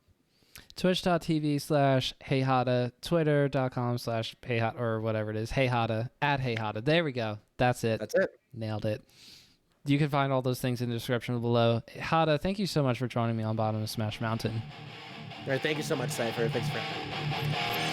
Twitch.tv/HeyHada, Twitter.com/HeyHada, or whatever it is. HeyHada, @HeyHada. There we go. That's it. That's it. Nailed it. You can find all those things in the description below. Hada, thank you so much for joining me on Bottom of Smash Mountain. All right, thank you so much, Cypher. Thanks for having me.